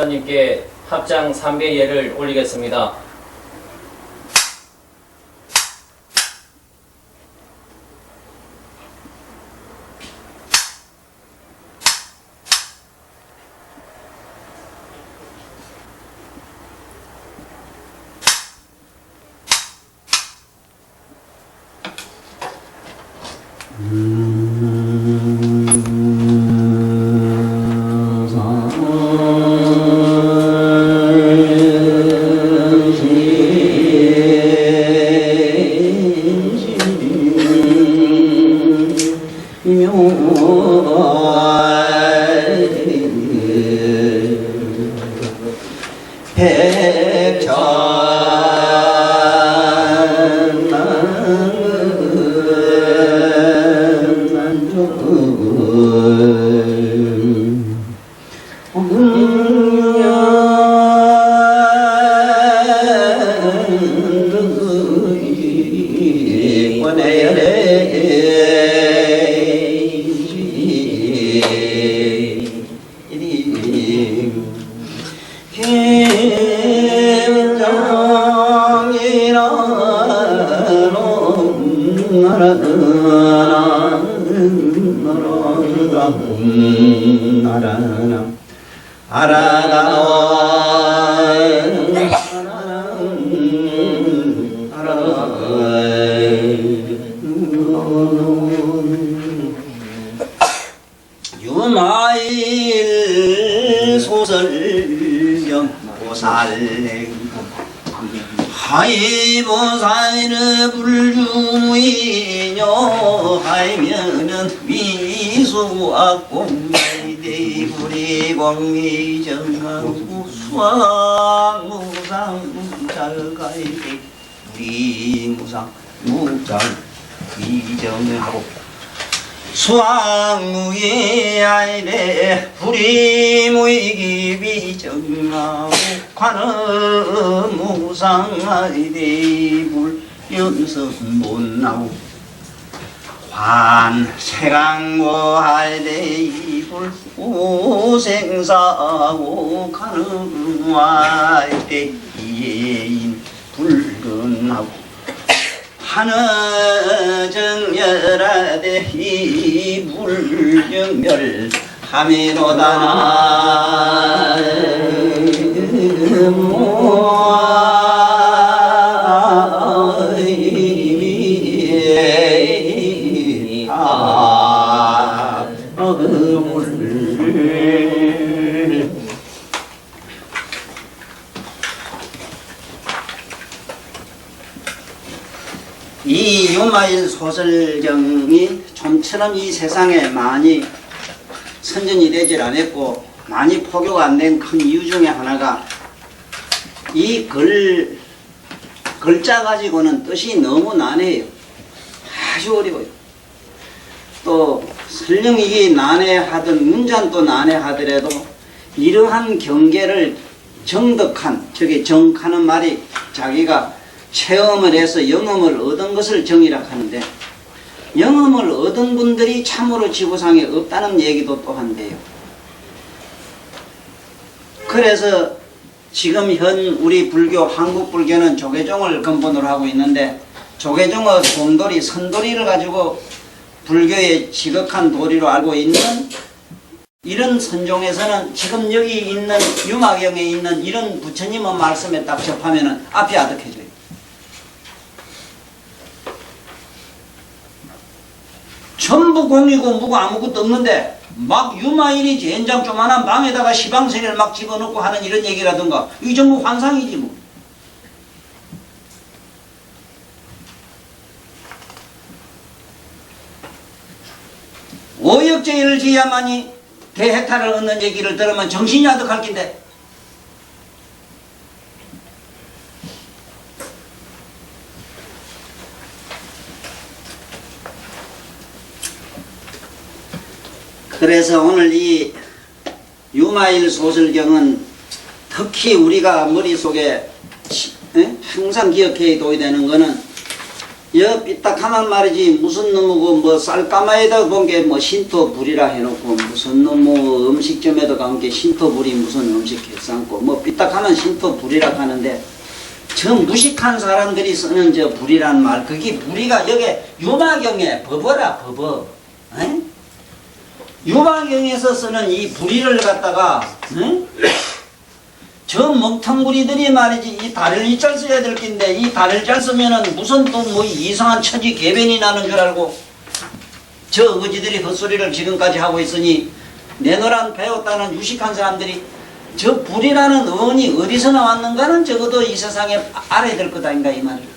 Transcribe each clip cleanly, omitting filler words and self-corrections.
법사님께 합장 3배 예를 올리겠습니다. 유마일 소설경 보살행 하이보살의 불주무이뇨 하이면은 위수악공자이대 불이광미정하고 수왕무상무잘가이대 우리무상무잘 위정하고 수왕무의 아이래 불이무이기 비정하고 관음 무상아이래 불연선 못나고 관세강모아이래 이불 우생사하고 가능아이래 이예인 불근하고 하느정열하되 이불정열 하미로다나 이 유마일 소설경이 좀처럼 이 세상에 많이 선전이 되질 않았고 많이 포교가 안 된 큰 이유 중에 하나가 이 글자 가지고는 뜻이 너무 난해요. 아주 어려워요. 또 설령 이게 난해하든 문장도 난해하더라도 이러한 경계를 정덕한, 저게 정하는 말이 자기가 체험을 해서 영험을 얻은 것을 정이라 하는데 영험을 얻은 분들이 참으로 지구상에 없다는 얘기도 또 한대요. 그래서 지금 현 우리 불교, 한국 불교는 조계종을 근본으로 하고 있는데 조계종의 공돌이, 선돌이를 가지고 불교의 지극한 도리로 알고 있는 이런 선종에서는 지금 여기 있는 유마경에 있는 이런 부처님의 말씀에 딱 접하면은 앞이 아득해져요. 전부 공이고 뭐고 아무것도 없는데 막 유마인이 젠장 조만한 방에다가 시방세를 막 집어넣고 하는 이런 얘기라든가 이게 전부 환상이지 뭐. 오역제를 지어야만이 대혜타를 얻는 얘기를 들으면 정신이 아득할 낀데. 그래서 오늘 이 유마일 소설경은 특히 우리가 머릿속에 항상 기억해야 되는 거는 여 삐딱하면 말이지 무슨 놈이고 뭐 쌀까마에다 본 게 뭐 신토불이라 해놓고 무슨 놈 음식점에도 간 게 신토불이 무슨 음식 개쌍고 뭐 삐딱하면 신토불이라 하는데 저 무식한 사람들이 쓰는 저 불이란 말 그게 불이가 여기 유마경에 법어라 법어. 유마경에서 쓰는 이 불이를 갖다가 저 먹탕부리들이 말이지 이 다리를 잘 써야 될 텐데 이 다리를 잘 쓰면은 무슨 또 뭐 이상한 처지 개변이 나는 줄 알고 저 어거지들이 헛소리를 지금까지 하고 있으니 내노란 배웠다는 유식한 사람들이 저 불이라는 어원이 어디서 나왔는가는 적어도 이 세상에 알아야 될 것 아닌가 이 말이에요.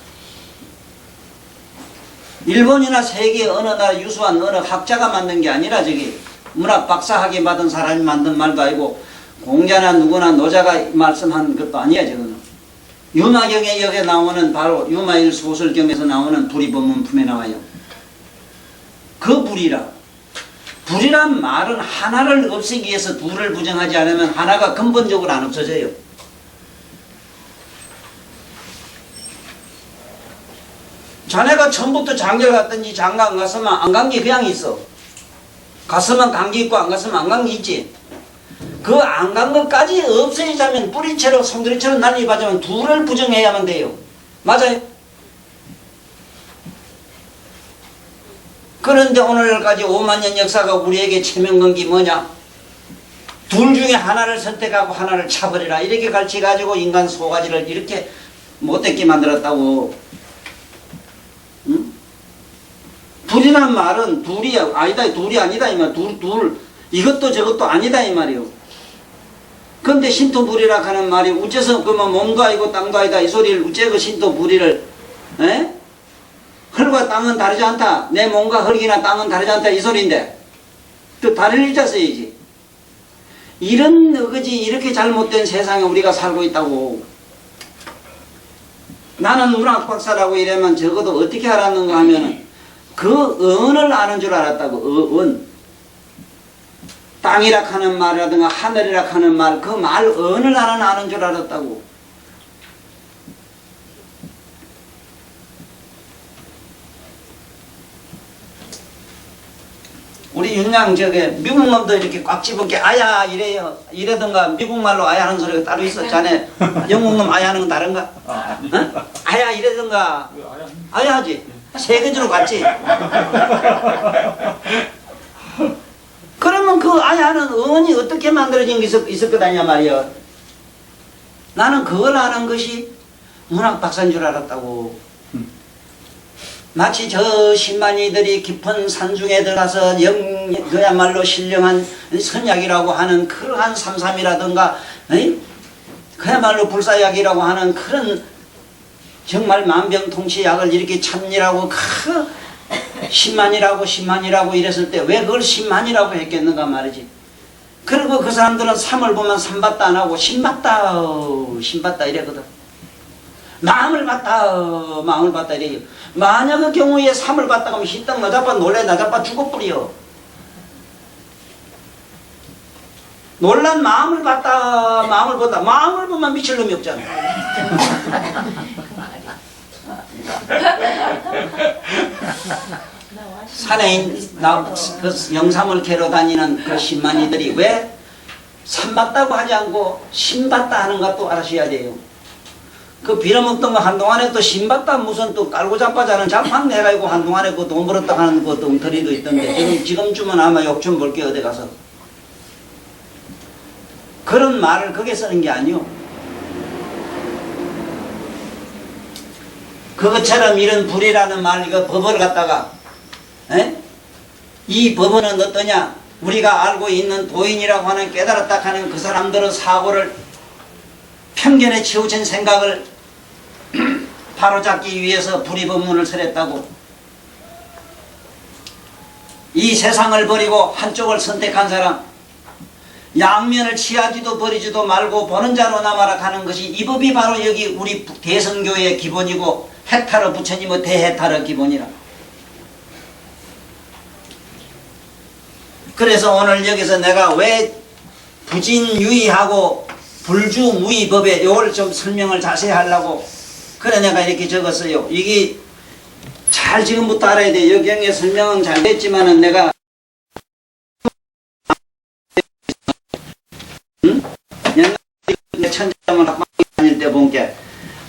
일본이나 세계 어느 나라 유수한 어느 학자가 만든 게 아니라 저기 문학 박사학위 받은 사람이 만든 말도 아니고 공자나 누구나 노자가 말씀한 것도 아니야 저거는. 유마경에 여기에 나오는 바로 유마일 소설경에서 나오는 불이 법문품에 나와요. 그 불이라. 불이란 말은 하나를 없애기 위해서 둘을 부정하지 않으면 하나가 근본적으로 안 없어져요. 자네가 처음부터 장결 갔든지 장가 안 갔으면 안 간 게 그냥 있어. 갔으면 간 게 있고 안 갔으면 안 간 게 있지. 그 안 간 것까지 없애자면 뿌리채로 송두리처럼 난리 받으면 둘을 부정해야만 돼요. 맞아요? 그런데 오늘까지 5만 년 역사가 우리에게 체면 건 게 뭐냐? 둘 중에 하나를 선택하고 하나를 차버리라 이렇게 가르쳐가지고 인간 소가지를 이렇게 못되게 만들었다고. 응? 둘이란 말은 둘이 아니다 둘이 아니다 이 말. 둘 이것도 저것도 아니다 이 말이요. 근데 신토불이라 하는 말이 우째서 그뭐 몸도 아니고 땅도 아니다 이 소리를 우째 그 신토불이를 에? 흙과 땅은 다르지 않다. 내 몸과 흙이나 땅은 다르지 않다 이 소리인데 또 다른 일자 써야지. 이런 어거지 이렇게 잘못된 세상에 우리가 살고 있다고. 나는 문학 박사라고 이러면 적어도 어떻게 알았는가 하면은 그 언을 아는 줄 알았다고. 언 땅이라 하는 말이라든가 하늘이라 하는 말 그 말 언을 아는 줄 알았다고. 우리 윤양 저게 미국 놈도 이렇게 꽉 집어게 아야 이래요. 이래던가 미국 말로 아야 하는 소리가 따로 있어. 자네 영국 놈 아야 하는 건 다른가? 어? 아야 이래던가 아야 하지. 세 가지로 같지. 그러면 그 아야는 어원이 어떻게 만들어진 게 있을 것 아니냐 말이야. 나는 그걸 아는 것이 문학 박사인 줄 알았다고. 마치 저 신만이들이 깊은 산중에 들어가서 그야말로 신령한 선약이라고 하는 그러한 삼삼이라든가 그야말로 불사약이라고 하는 그런 정말 만병통치약을 이렇게 참니라고 그 신만이라고 이랬을 때 왜 그걸 신만이라고 했겠는가 말이지. 그리고 그 사람들은 삼을 보면 삼봤다 안 하고 신봤다 이래거든. 마음을 봤다 이래요. 만약 그 경우에 삼을 봤다 하면 희떡 나자빠 놀래 나자빠 죽어버려. 놀란 마음을 봤다 마음을 본다. 마음을 보면 미칠 놈이 없잖아. 산에 그 영삼을 캐러 다니는 그 신만이들이 왜 삼봤다고 하지 않고 신봤다 하는 것도 알아셔야 돼요. 그 빌어먹던 거 한동안에 또 신봤다 무슨 또 깔고 잡아자는 잡판 내가지고 한동안에 그 돈 벌었다 하는 그 덩터리도 있던데 지금쯤은 아마 욕 좀 볼게 어디 가서. 그런 말을 거기에 쓰는 게 아니오. 그것처럼 이런 불이라는 말 이거 법을 갖다가 이 법은 어떠냐? 우리가 알고 있는 도인이라고 하는 깨달았다 하는 그 사람들은 사고를 편견에 치우친 생각을 바로잡기 위해서 불의법문을 설했다고. 이 세상을 버리고 한쪽을 선택한 사람 양면을 취하지도 버리지도 말고 보는 자로 남아라 하는 것이 이 법이 바로 여기 우리 대성교의 기본이고 해탈의 부처님의 대해탈의 기본이라. 그래서 오늘 여기서 내가 왜 부진유의하고 불주무의법에 이걸 좀 설명을 자세히 하려고 그래 내가 이렇게 적었어요. 이게 잘 지금부터 알아야 돼. 여경의 설명은 잘 됐지만은 내가 옛날에 천자문 학방 다닐 때 본 게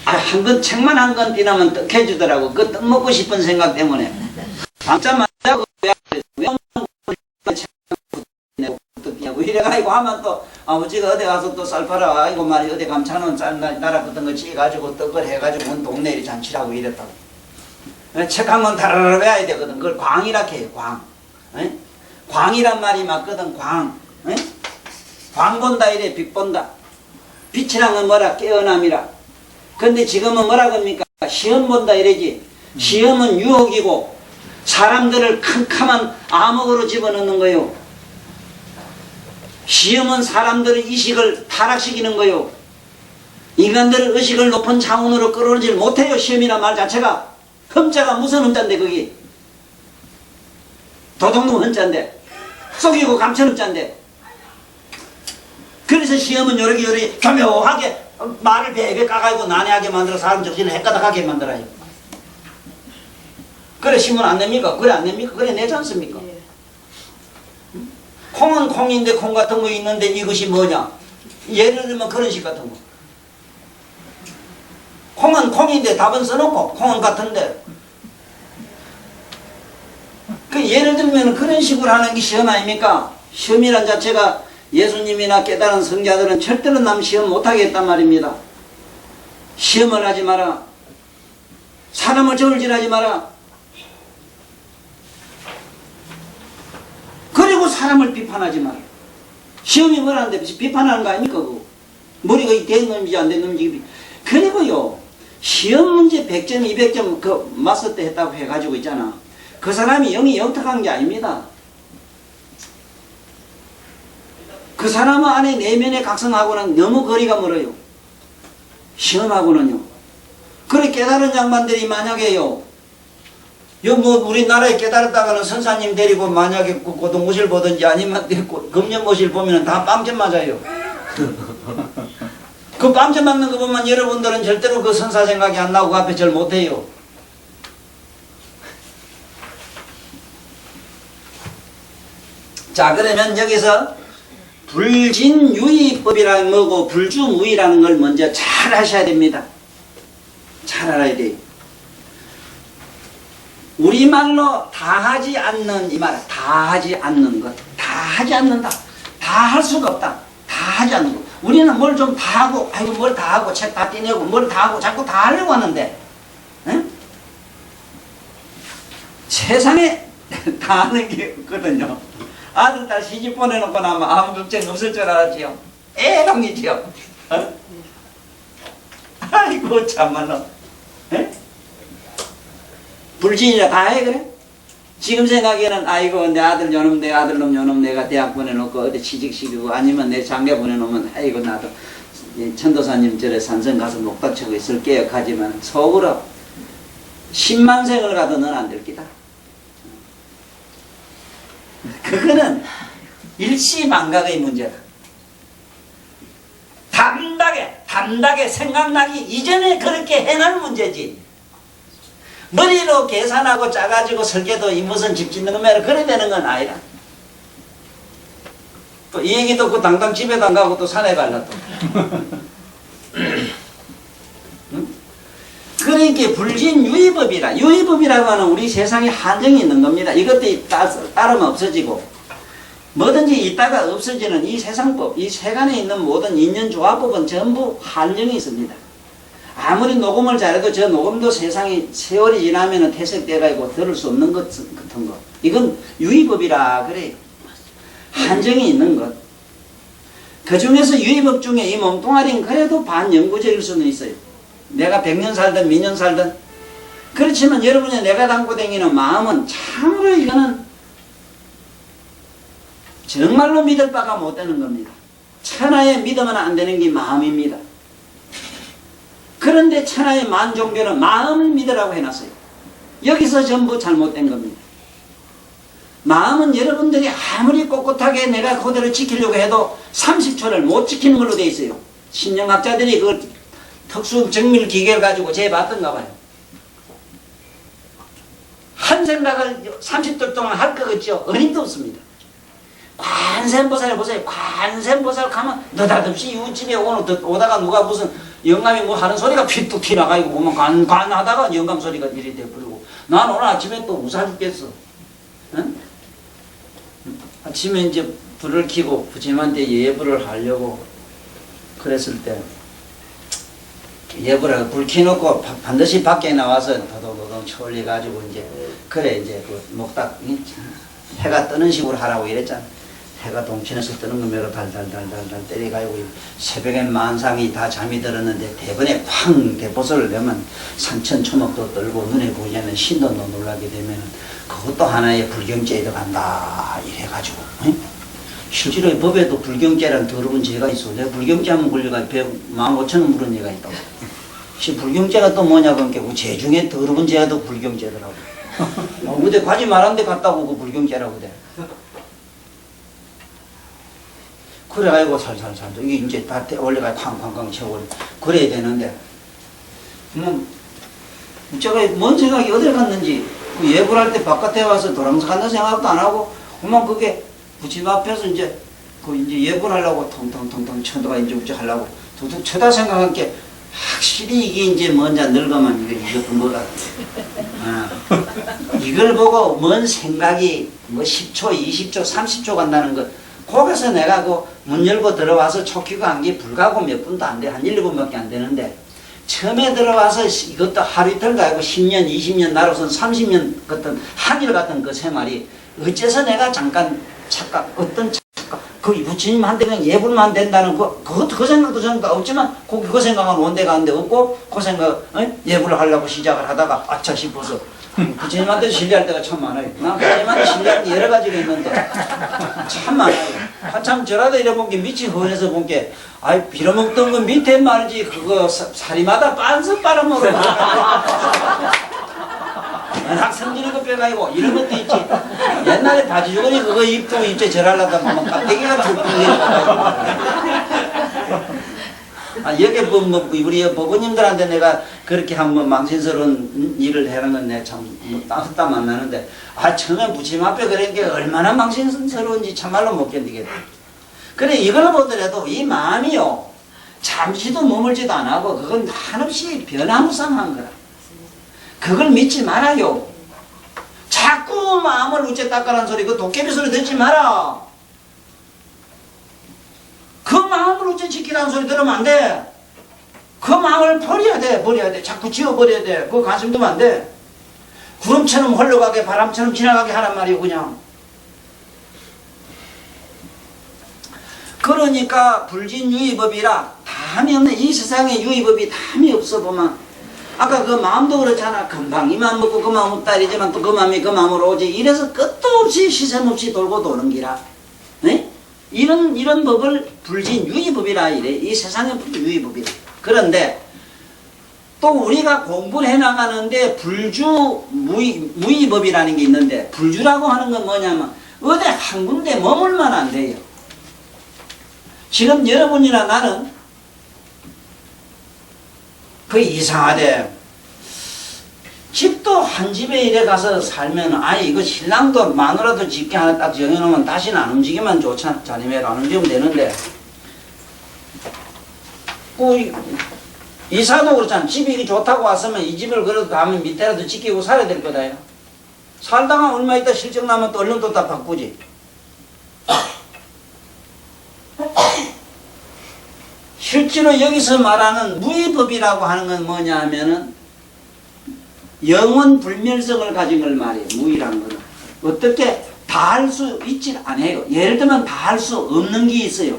한 권 책만 한 권 띄나면 떡 해주더라고. 그 떡 먹고 싶은 생각 때문에 방자만 하고 떡이냐고 이래가지고 하면 또 아버지가 어디 가서 또 쌀 팔아 아이고 말이 어디 감차는 쌀 나라 같은 거 찌가지고 떡을 해가지고 온 동네 일 잔치라고 이랬다고. 책 한 권 다라라 외워야 되거든. 그걸 광이라 해요. 광. 에? 광이란 말이 맞거든. 광. 에? 광 본다 이래. 빛 본다. 빛이란 건 뭐라? 깨어남이라. 근데 지금은 뭐라 겁니까? 시험 본다 이래지. 시험은 유혹이고 사람들을 캄캄한 암흑으로 집어넣는 거요. 시험은 사람들의 의식을 타락시키는 거요. 인간들의 의식을 높은 차원으로 끌어오질 못해요. 시험이란 말 자체가. 흠자가 무슨 흠자인데 거기. 도둑놈 흠자인데. 속이고 감천 흠자인데. 그래서 시험은 요렇게 교묘하게 말을 베베 까가지고 난해하게 만들어 사람 정신을 헷가닥하게 만들어요. 그래 시문 안 냅니까? 그래 안 냅니까? 그래 내지 않습니까? 콩은 콩인데 콩 같은 거 있는데 이것이 뭐냐? 예를 들면 그런 식 같은 거. 콩은 콩인데 답은 써놓고 콩은 같은데. 그 예를 들면 그런 식으로 하는 게 시험 아닙니까? 시험이란 자체가 예수님이나 깨달은 성자들은 절대로 남 시험 못하게 했단 말입니다. 시험을 하지 마라. 사람을 저울질하지 마라. 그리고 사람을 비판하지 마라. 시험이 뭐라는데 비판하는 거 아닙니까? 그거. 머리가 된 놈인지 안 된 놈인지. 그리고요. 시험 문제 100점, 200점 그 마스터 때 했다고 해가지고 있잖아. 그 사람이 영이 영특한 게 아닙니다. 그 사람 안에 내면의 각성하고는 너무 거리가 멀어요. 시험하고는요. 그래 깨달은 양반들이 만약에요. 뭐 우리나라에 깨달았다가는 선사님 데리고 만약에 고등모실 보든지 아니면 금년모실 보면은 다 빵점 맞아요. 그 빵점 맞는 거 보면 여러분들은 절대로 그 선사 생각이 안 나고 앞에 절 못해요. 자 그러면 여기서 불진유의법이라는 뭐고 불주무의라는 걸 먼저 잘 하셔야 됩니다. 잘 알아야 돼요. 우리말로 다 하지 않는 이 말, 다 하지 않는 것, 다 하지 않는다. 다 할 수가 없다. 다 하지 않는 것. 우리는 뭘 좀 다 하고, 아이고 뭘 다 하고, 책 다 떼내고, 뭘 다 하고, 자꾸 다 하려고 하는데, 응? 세상에 다 하는 게 없거든요. 아들, 딸 시집 보내놓고 나면 아무 걱정 없을 줄 알았지요. 애롱이지요. 어? 아이고 참말로. 불신이라 다 해 그래? 지금 생각에는 아이고 내 아들 요놈 내 아들놈 요놈 내가 대학 보내놓고 어디 취직시키고 아니면 내 장가 보내놓으면 아이고 나도 천도사님 절에 산성 가서 목닥치고 있을게요 하지만 속으로 10만 생을 가도 넌 안 될 기다. 그거는 일시망각의 문제다. 담닥에 생각나기 이전에 그렇게 행할 문제지. 머리로 계산하고 짜가지고 설계도 이 무슨 집 짓는 거면 그래 되는 건 아니라. 또 이 얘기 듣고 당당 집에도 안 가고 또 산에 갈라 또. 응? 그러니까 불진유의법이라. 유의법이라고 하는 우리 세상에 한정이 있는 겁니다. 이것도 따르면 없어지고 뭐든지 있다가 없어지는 이 세상법, 이 세간에 있는 모든 인연조화법은 전부 한정이 있습니다. 아무리 녹음을 잘해도 저 녹음도 세상이 세월이 지나면 퇴색돼가지고 들을 수 없는 것 같은 거. 이건 유의법이라 그래요. 한정이 있는 것. 그 중에서 유의법 중에 이 몸뚱아리는 그래도 반영구적일 수는 있어요. 내가 100년 살든 미년 살든. 그렇지만 여러분이 내가 담고 다니는 마음은 참으로 이거는 정말로 믿을 바가 못 되는 겁니다. 천하에 믿으면 안 되는 게 마음입니다. 그런데 천하의 만 종교는 마음을 믿으라고 해놨어요. 여기서 전부 잘못된 겁니다. 마음은 여러분들이 아무리 꼿꼿하게 내가 그대로 지키려고 해도 30초를 못 지키는 걸로 돼 있어요. 신명학자들이 그걸 특수 정밀 기계를 가지고 재봤던가 봐요. 한 생각을 30초 동안 할 것 같죠? 어림도 없습니다. 관세음보살에 보세요. 관세음보살 가면 느닷없이 이웃집에 오다가 누가 무슨 영감이 뭐 하는 소리가 휘뚝 튀나가지고 보면 관하다가 영감 소리가 이리 돼버리고, 난 오늘 아침에 또 웃어 죽겠어. 응? 아침에 이제 불을 켜고 부처님한테 예불을 하려고 그랬을 때, 예불을 불 켜놓고 반드시 밖에 나와서 도도도동 쳐올려가지고 이제 그래 이제 그 목딱 해가 뜨는 식으로 하라고 이랬잖아. 해가 동천에서 뜨는 거 매로 달달달달달 때려가지고 새벽에 만상이 다 잠이 들었는데 대번에 쾅 대보소를 내면 산천초목도 떨고 눈에 보이지 않는 신도 놀라게 되면 그것도 하나의 불경죄에 들어간다 이래가지고, 응? 실제로 법에도 불경죄라는 더러운 죄가 있어. 내가 불경죄하면 걸려가지고 15,000원 물은 얘가 있다고. 불경죄가 또 뭐냐 그러니까 그 죄 중에 더러운 죄가 또 불경죄더라고. 근데 가지 말한 데 갔다고 그 불경죄라고 그래. 그래가지고 살살살 이게 이제 다 올려가 쾅쾅쾅 채워 그래야 되는데, 제가 뭔 생각이 어딜 갔는지 그 예불할 때 바깥에 와서 도랑서 간다는 생각도 안 하고 그만 그게 부처님 앞에서 이제 그 이제 예불하려고 통통통통 쳐다가 이제 우째 하려고 툭툭 쳐다 생각한 게 확실히 이게 이제 먼저 늙으면 이것도 뭐가 이걸 보고 뭔 생각이 뭐 10초, 20초, 30초 간다는 것. 거기서 내가 그 문 열고 들어와서 초키가 한 게 불가고 몇 분도 안 돼. 한 1, 2분밖에 안 되는데 처음에 들어와서 이것도 하루 이틀 가고 10년, 20년 나로선 30년 같은 한일 같은 그 생활이 어째서 내가 잠깐 착각, 어떤 착각, 그 부처님한테 그냥 예불만 된다는 그 생각도 전부 없지만 그 생각은 온데 가는데 없고 그 생각 예불을 하려고 시작을 하다가 아차 싶어서 부처님한테 신뢰할 때가 참 많아요. 난 부처님한테 신뢰할 때 여러 가지가 있는데 참 많아요. 한참 저라도 이래본 게 밑이 헌해서 본 게 아이 빌어먹던 건 밑에 말이지 그거 사리마다 빤서 빨아먹어. 학생들이 그 빼가지고 이런 것도 있지. 옛날에 바지주머니 그거 입고 입체 절하려다 보면 깍대기가 여기 우리 부모님들한테 내가 그렇게 한번 망신스러운 일을 해는 건 내가 참 따뜻한 만나는데, 처음에 부처님 앞에 그런 게 얼마나 망신스러운지 참말로 못 견디겠다. 그래 이걸 보더라도 이 마음이요 잠시도 머물지도 안 하고 그건 한없이 변화무쌍한 거라. 그걸 믿지 말아요. 자꾸 마음을 우째 닦아라는 소리, 그 도깨비 소리 듣지 마라. 그 마음을 어째 지키라는 소리 들으면 안 돼. 그 마음을 버려야 돼. 자꾸 지워버려야 돼. 그거 관심 두면 안 돼. 구름처럼 흘러가게 바람처럼 지나가게 하란 말이에요 그냥. 그러니까 불진유의법이라 담이 없네. 이 세상에 유의법이 담이 없어 보면 아까 그 마음도 그렇잖아. 금방 이만 먹고 그 마음 없다리지만 또 그 마음이 그 마음으로 오지. 이래서 끝도 없이 시선 없이 돌고 도는 기라. 네? 이런 법을 불진유의법이라 이래. 이 세상의 유의법이라. 그런데 또 우리가 공부를 해나가는데 무의법이라는 게 있는데, 불주라고 하는 건 뭐냐면 어디 한 군데 머물만 안 돼요. 지금 여러분이나 나는 그 이상하대. 집도 한 집에 이래 가서 살면 이거 신랑도 마누라도 집게 하나 딱 정해놓으면 다시는 안 움직이면 좋잖아. 자리매로 안 움직이면 되는데, 이사도 그렇잖아. 집이 좋다고 왔으면 이 집을 그래도 가면 밑에라도 지키고 살아야 될 거다. 살다가 얼마 있다 실적 나면 또 얼른 또 다 바꾸지. 실제로 여기서 말하는 무의법이라고 하는 건 뭐냐 하면은 영원 불멸성을 가진 걸 말이에요. 무의라는 거는 어떻게 다 할 수 있지 않아요. 예를 들면 다 할 수 없는 게 있어요.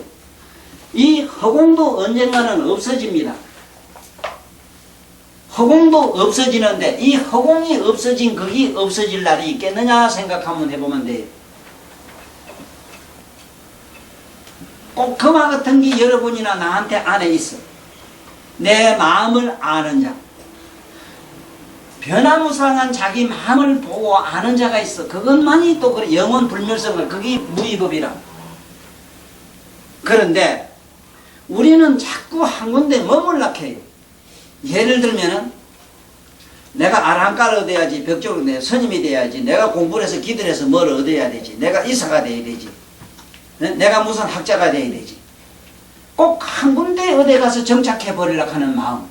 이 허공도 언젠가는 없어집니다. 허공도 없어지는데 이 허공이 없어진 거기 없어질 날이 있겠느냐 생각 한번 해보면 돼요. 꼭 그와 같은 게 여러분이나 나한테 안에 있어. 내 마음을 아는 자. 변화무쌍한 자기 마음을 보고 아는 자가 있어. 그것만이 또 그래 영원 불멸성을, 그게 무위법이라. 그런데 우리는 자꾸 한 군데 머물러 해요. 예를 들면은 내가 아랑가를 얻어야지, 벽적으로 내 스님이 돼야지, 내가 공부를 해서 기도를 해서 뭘 얻어야 되지, 내가 이사가 돼야 되지, 내가 무슨 학자가 돼야 되지. 꼭 한 군데 어디 가서 정착해 버리려고 하는 마음.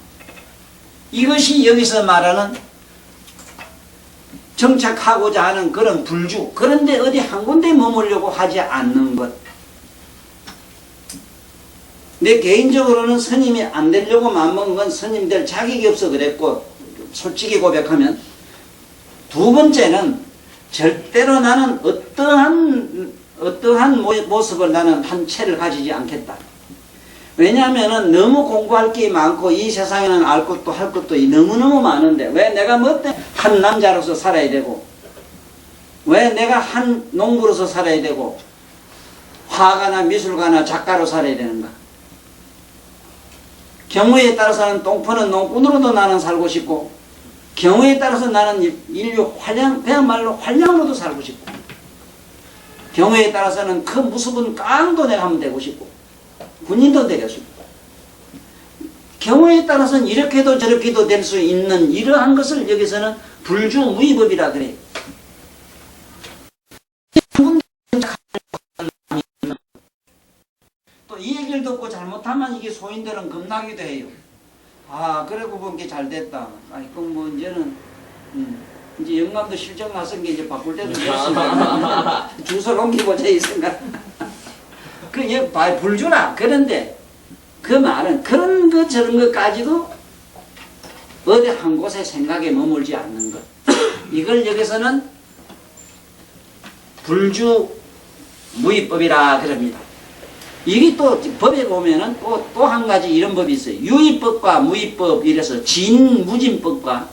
이것이 여기서 말하는 정착하고자 하는 그런 불주. 그런데 어디 한 군데 머물려고 하지 않는 것. 내 개인적으로는 스님이 안 되려고 마음먹은 건 스님 될 자격이 없어 그랬고, 솔직히 고백하면. 두 번째는 절대로 나는 어떠한 모습을 나는 한 채를 가지지 않겠다. 왜냐하면 너무 공부할 게 많고 이 세상에는 알 것도 할 것도 너무너무 많은데 왜 내가 뭐 때문에 한 남자로서 살아야 되고, 왜 내가 한 농부로서 살아야 되고, 화가나 미술가나 작가로 살아야 되는가. 경우에 따라서는 똥푸는 농꾼으로도 나는 살고 싶고, 경우에 따라서 나는 인류 그야말로 활량으로도 살고 싶고, 경우에 따라서는 그 무수분 깡도 내가 하면 되고 싶고, 군인도 되고 싶고, 경우에 따라서는 이렇게도 저렇게도 될 수 있는 이러한 것을 여기서는 불주무위법이라 그래. 또 이 얘기를 듣고 잘못하면 이게 소인들은 겁나기도 해요. 아, 그래고 본 게 잘 됐다. 아니, 그럼 뭐 이제는 이제 영감도 실적 나선 게 이제 바꿀 때도 됐으니까 주소를 옮기고자 이 생각. 그 불주나. 그런데 그 말은 그런 것 저런 것까지도 어디 한 곳에 생각에 머물지 않는 것. 이걸 여기서는 불주무위법이라 그럽니다. 이게 또 법에 보면은 또 한 가지 이런 법이 있어요. 유의법과 무의법, 이래서 진무진법과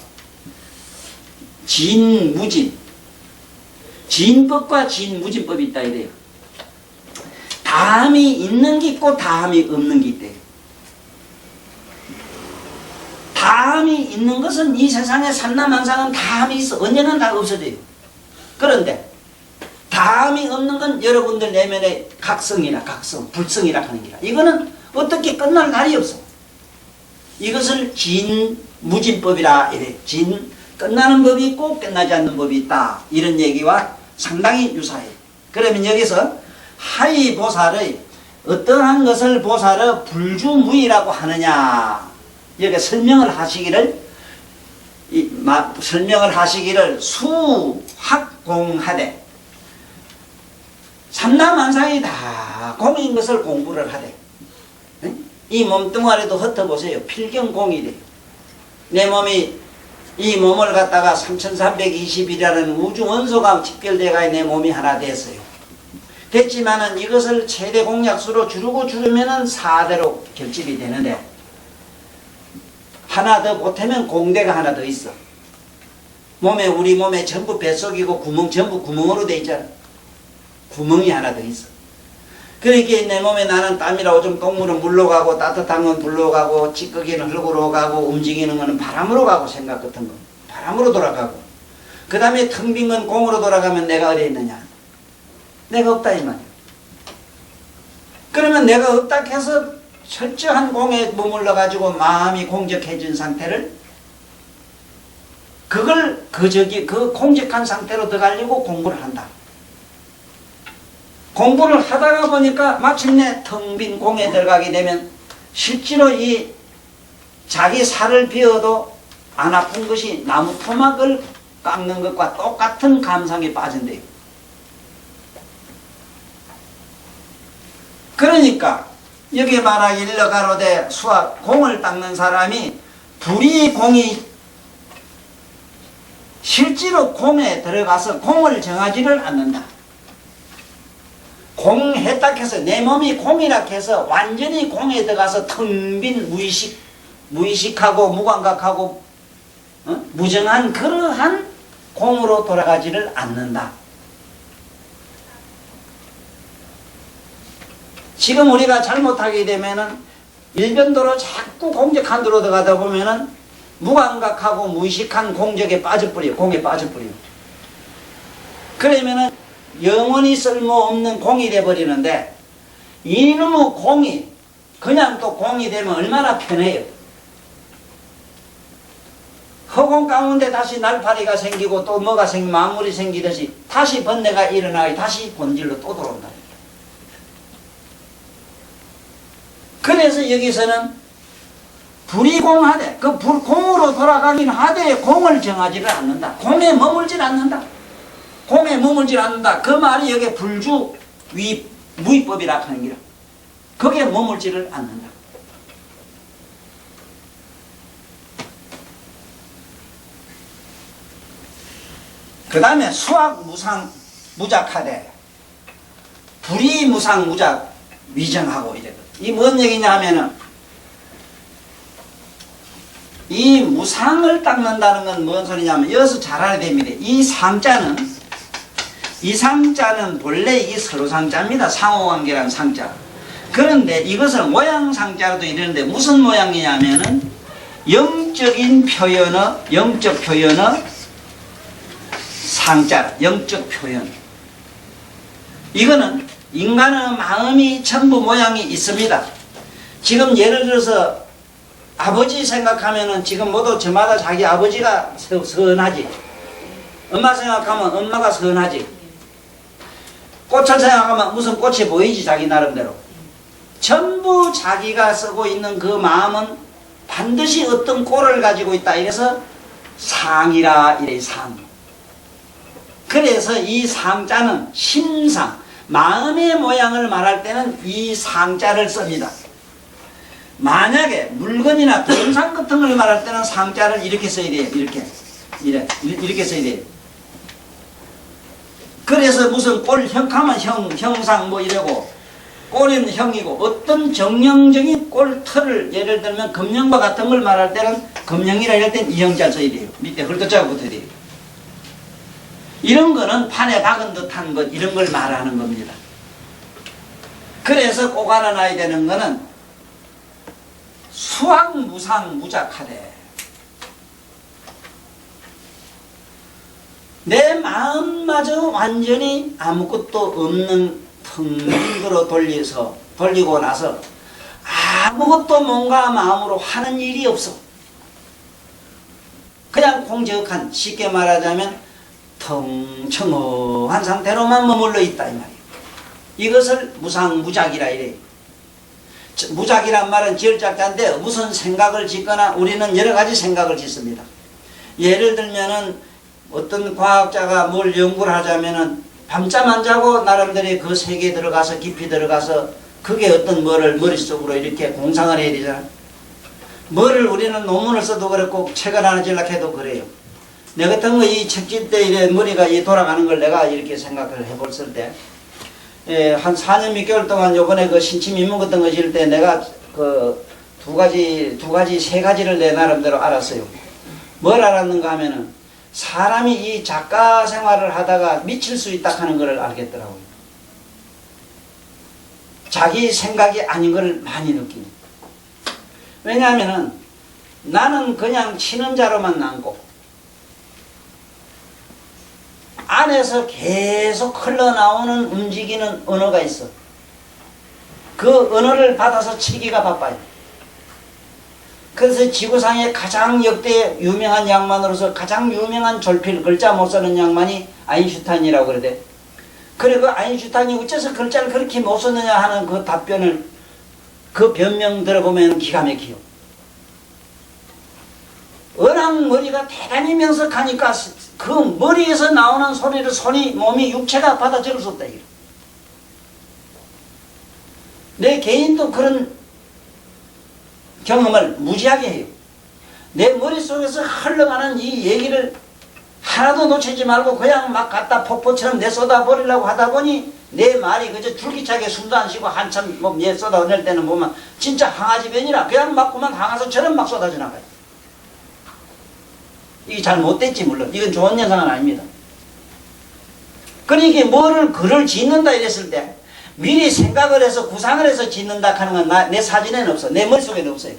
진무진, 진법과 진무진법이 있다 이래요. 다함이 있는 게 있고 다함이 없는 게 있대요. 다함이 있는 것은 이 세상에 삼라만상은 다함이 있어. 언제나 다 없어져요. 그런데 다함이 없는 건 여러분들 내면의 각성이나 불성이라 하는 기라. 이거는 어떻게 끝날 날이 없어. 이것을 진무진법이라 이래. 끝나는 법이 있고 끝나지 않는 법이 있다. 이런 얘기와 상당히 유사해요. 그러면 여기서 하이보살의 어떠한 것을 보살의 불주무이라고 하느냐, 여기 설명을 하시기를 수학공하되, 삼라만상이 다 공인 것을 공부를 하되, 이 몸뚱아리도 흩어보세요. 필경공이 돼요. 내 몸이 이 몸을 갖다가 3320이라는 우주 원소가 집결돼가 내 몸이 하나 됐어요. 됐지만은 이것을 최대 공약수로 줄이면은 4대로 결집이 되는데, 하나 더 보태면 공대가 하나 더 있어. 우리 몸에 전부 뱃속이고 전부 구멍으로 돼 있잖아. 구멍이 하나 더 있어. 그러니까 내 몸에 나는 땀이라고 좀 똥물은 물로 가고, 따뜻한 건 불로 가고, 찌꺼기는 흙으로 가고, 움직이는 거는 바람으로 가고, 생각 같은 거 바람으로 돌아가고, 그 다음에 텅 빈 건 공으로 돌아가면 내가 어디 있느냐? 내가 없다 이 말이야. 그러면 내가 없다 해서 철저한 공에 머물러 가지고 마음이 공적해진 상태를, 그걸 그 공적한 상태로 들어가려고 공부를 한다. 공부를 하다가 보니까 마침내 텅 빈 공에 들어가게 되면 실제로 이 자기 살을 비워도 안 아픈 것이 나무 토막을 깎는 것과 똑같은 감상에 빠진대요. 그러니까 여기 말하기 일러가로되 수학 공을 닦는 사람이 불이 공이 실제로 공에 들어가서 공을 정하지를 않는다. 공했다 해서 내 몸이 공이라 해서 완전히 공에 들어가서 텅 빈 무의식하고 무감각하고 무정한 그러한 공으로 돌아가지를 않는다. 지금 우리가 잘못하게 되면은 일변도로 자꾸 공적 한도로 들어가다 보면은 무감각하고 무의식한 공적에 빠져버려요. 공에 빠져버려요. 그러면은 영원히 쓸모없는 공이 돼버리는데, 이놈의 공이 그냥 또 공이 되면 얼마나 편해요. 허공 가운데 다시 날파리가 생기고 또 뭐가 만물이 생기듯이 다시 번뇌가 일어나고 다시 본질로 또 들어온다. 그래서 여기서는 불이 공하되, 그 공으로 돌아가긴 하되 공을 정하지를 않는다. 공에 머물질 않는다. 공에 머물질 않는다. 그 말이 여기 불주 무위법이라 하는 기라. 거기에 머물지를 않는다. 그 다음에 수학 무상 무작하되, 불이 무상 무작 위정하고 이래. 이 뭔 얘기냐 하면은, 이 무상을 닦는다는 건 뭔 소리냐면, 여기서 잘 알아야 됩니다. 이 상자는 본래 이게 서로상자입니다. 상호관계라는 상자. 그런데 이것을 모양상자로도 이러는데 무슨 모양이냐면은 영적 표현의 상자, 영적 표현. 이거는 인간의 마음이 전부 모양이 있습니다. 지금 예를 들어서 아버지 생각하면은 지금 모두 저마다 자기 아버지가 선하지. 엄마 생각하면 엄마가 선하지. 꽃을 생각하면 무슨 꽃이 보이지, 자기 나름대로. 전부 자기가 쓰고 있는 그 마음은 반드시 어떤 꼴을 가지고 있다. 이래서 상이라 이래, 상. 그래서 이 상자는 심상, 마음의 모양을 말할 때는 이 상자를 씁니다. 만약에 물건이나 동상 같은 걸 말할 때는 상자를 이렇게 써야 돼요. 이렇게 써야 돼요. 그래서 무슨 꼴 형하면 형상 뭐 이러고, 꼴은 형이고, 어떤 정형적인 꼴틀을 예를 들면 금령과 같은 걸 말할 때는 금령이라 이럴 땐 이형자를 써야 돼요. 밑에 헐떡자가 붙어야 돼요. 이런 거는 판에 박은 듯한 것, 이런 걸 말하는 겁니다. 그래서 꼭 알아놔야 되는 거는 수학 무상 무작하되, 내 마음마저 완전히 아무것도 없는 텅 빈 거로 돌리고 나서 아무것도 뭔가 마음으로 하는 일이 없어. 그냥 공적한, 쉽게 말하자면 텅청한 상태로만 머물러 있다 이 말이에요. 이것을 무상무작이라 이래요. 무작이란 말은 지을작자인데 무슨 생각을 짓거나, 우리는 여러 가지 생각을 짓습니다. 예를 들면은 어떤 과학자가 뭘 연구를 하자면은 밤잠 안 자고 나름대로 그 세계에 들어가서 깊이 들어가서 그게 어떤 뭐를 머릿속으로 이렇게 공상을 해야 되잖아. 뭐를 우리는 논문을 써도 그렇고 책을 하나 지으려고 그래요. 내 같은 거 이 책질 때 이래 머리가 돌아가는 걸 내가 이렇게 생각을 해봤을 때, 한 4년 몇 개월 동안 요번에 그 신침 입문 같은 거 지을 때 내가 그 세 가지를 내 나름대로 알았어요. 뭘 알았는가 하면은 사람이 이 작가 생활을 하다가 미칠 수 있다 하는 걸 알겠더라고요. 자기 생각이 아닌 걸 많이 느끼니. 왜냐하면은 나는 그냥 치는 자로만 남고 안에서 계속 흘러나오는 움직이는 언어가 있어. 그 언어를 받아서 치기가 바빠요. 그래서 지구상에 가장 역대 유명한 양반으로서 가장 유명한 졸필, 글자 못 쓰는 양반이 아인슈타인이라고 그러대. 그래, 그 아인슈타인이 어째서 글자를 그렇게 못 썼느냐 하는 그 답변을, 그 변명 들어보면 기가 막혀요. 워낙 머리가 대단히 명석하니까 그 머리에서 나오는 소리를 몸이 육체가 받아들일 수 없다. 내 개인도 그런 경험을 무지하게 해요. 내 머릿속에서 흘러가는 이 얘기를 하나도 놓치지 말고 그냥 막 갖다 폭포처럼 내쏟아 버리려고 하다 보니 내 말이 그저 줄기차게 숨도 안 쉬고 한참 얘 쏟아낼 때는 보면 진짜 항아지 변이라 그냥 막 그만 항아서처럼 막 쏟아져 나가요. 이게 잘 못됐지 물론. 이건 좋은 현상은 아닙니다. 그러니까 뭐를 글을 짓는다 이랬을 때 미리 생각을 해서 구상을 해서 짓는다 하는 건 내 사진에는 없어. 내 머릿속에는 없어요.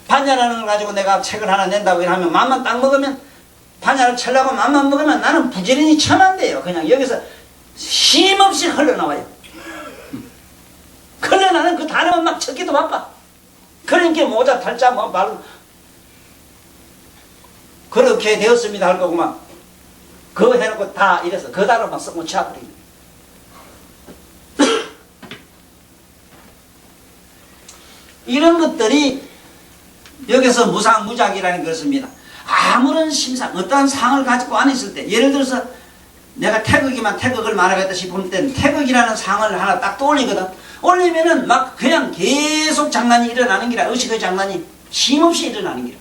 반야라는 걸 가지고 내가 책을 하나 낸다고 하면 맘만 딱 먹으면 반야를 치려고 맘만 먹으면 나는 부지런히 쳐만 돼요. 그냥 여기서 쉼없이 흘러나와요. 흘러나는 그 단어만 막 찾기도 바빠. 그러니까 모자 탈자 뭐 말 그렇게 되었습니다 할 거구만. 그거 해놓고 다 이래서 그 단어만 쓰고 치워버리는 이런 것들이 여기서 무상무작이라는 것입니다. 아무런 심상, 어떠한 상을 가지고 안 있을 때, 예를 들어서 내가 태극을 말하겠다 싶을 때는 태극이라는 상을 하나 딱 떠올리거든. 올리면은 막 그냥 계속 장난이 일어나는 기라, 의식의 장난이 쉼없이 일어나는 기라.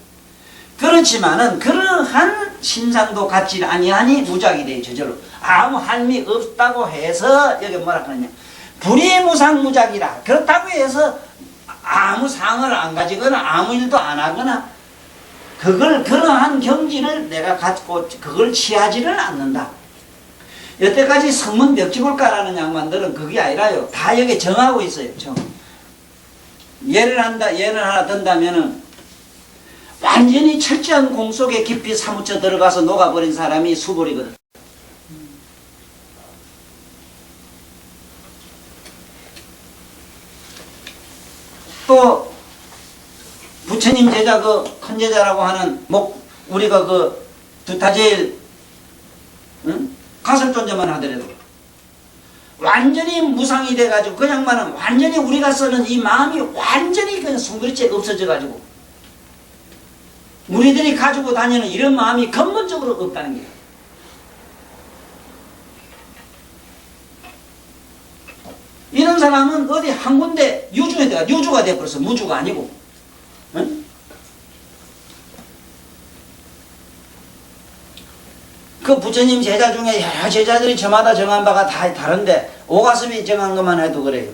그렇지만은 그러한 심상도 갖지 아니하니 무작이 돼 저절로. 아무 할미 없다고 해서 여기 뭐라 그러냐. 불이무상무작이라. 그렇다고 해서 아무 상을 안 가지거나 아무 일도 안 하거나 그러한 경지를 내가 갖고 그걸 취하지를 않는다. 여태까지 성문 벽지골가라는 양반들은 그게 아니라요. 다 여기 정하고 있어요. 정. 예를 하나 든다면은 완전히 철저한 공 속에 깊이 사무쳐 들어가서 녹아버린 사람이 수벌이거든. 또 부처님 제자 그 큰 제자라고 하는 우리가 그 두타제일 가설존재만 하더라도 완전히 무상이 돼가지고 그 양반은 완전히 우리가 쓰는 이 마음이 완전히 그냥 송그리째 없어져가지고 우리들이 가지고 다니는 이런 마음이 근본적으로 없다는 거예요. 이런 사람은 어디 한 군데 유주가 돼버렸어. 무주가 아니고. 응? 그 부처님 제자 중에 여러 제자들이 저마다 정한 바가 다 다른데 오가섭이 정한 것만 해도 그래요.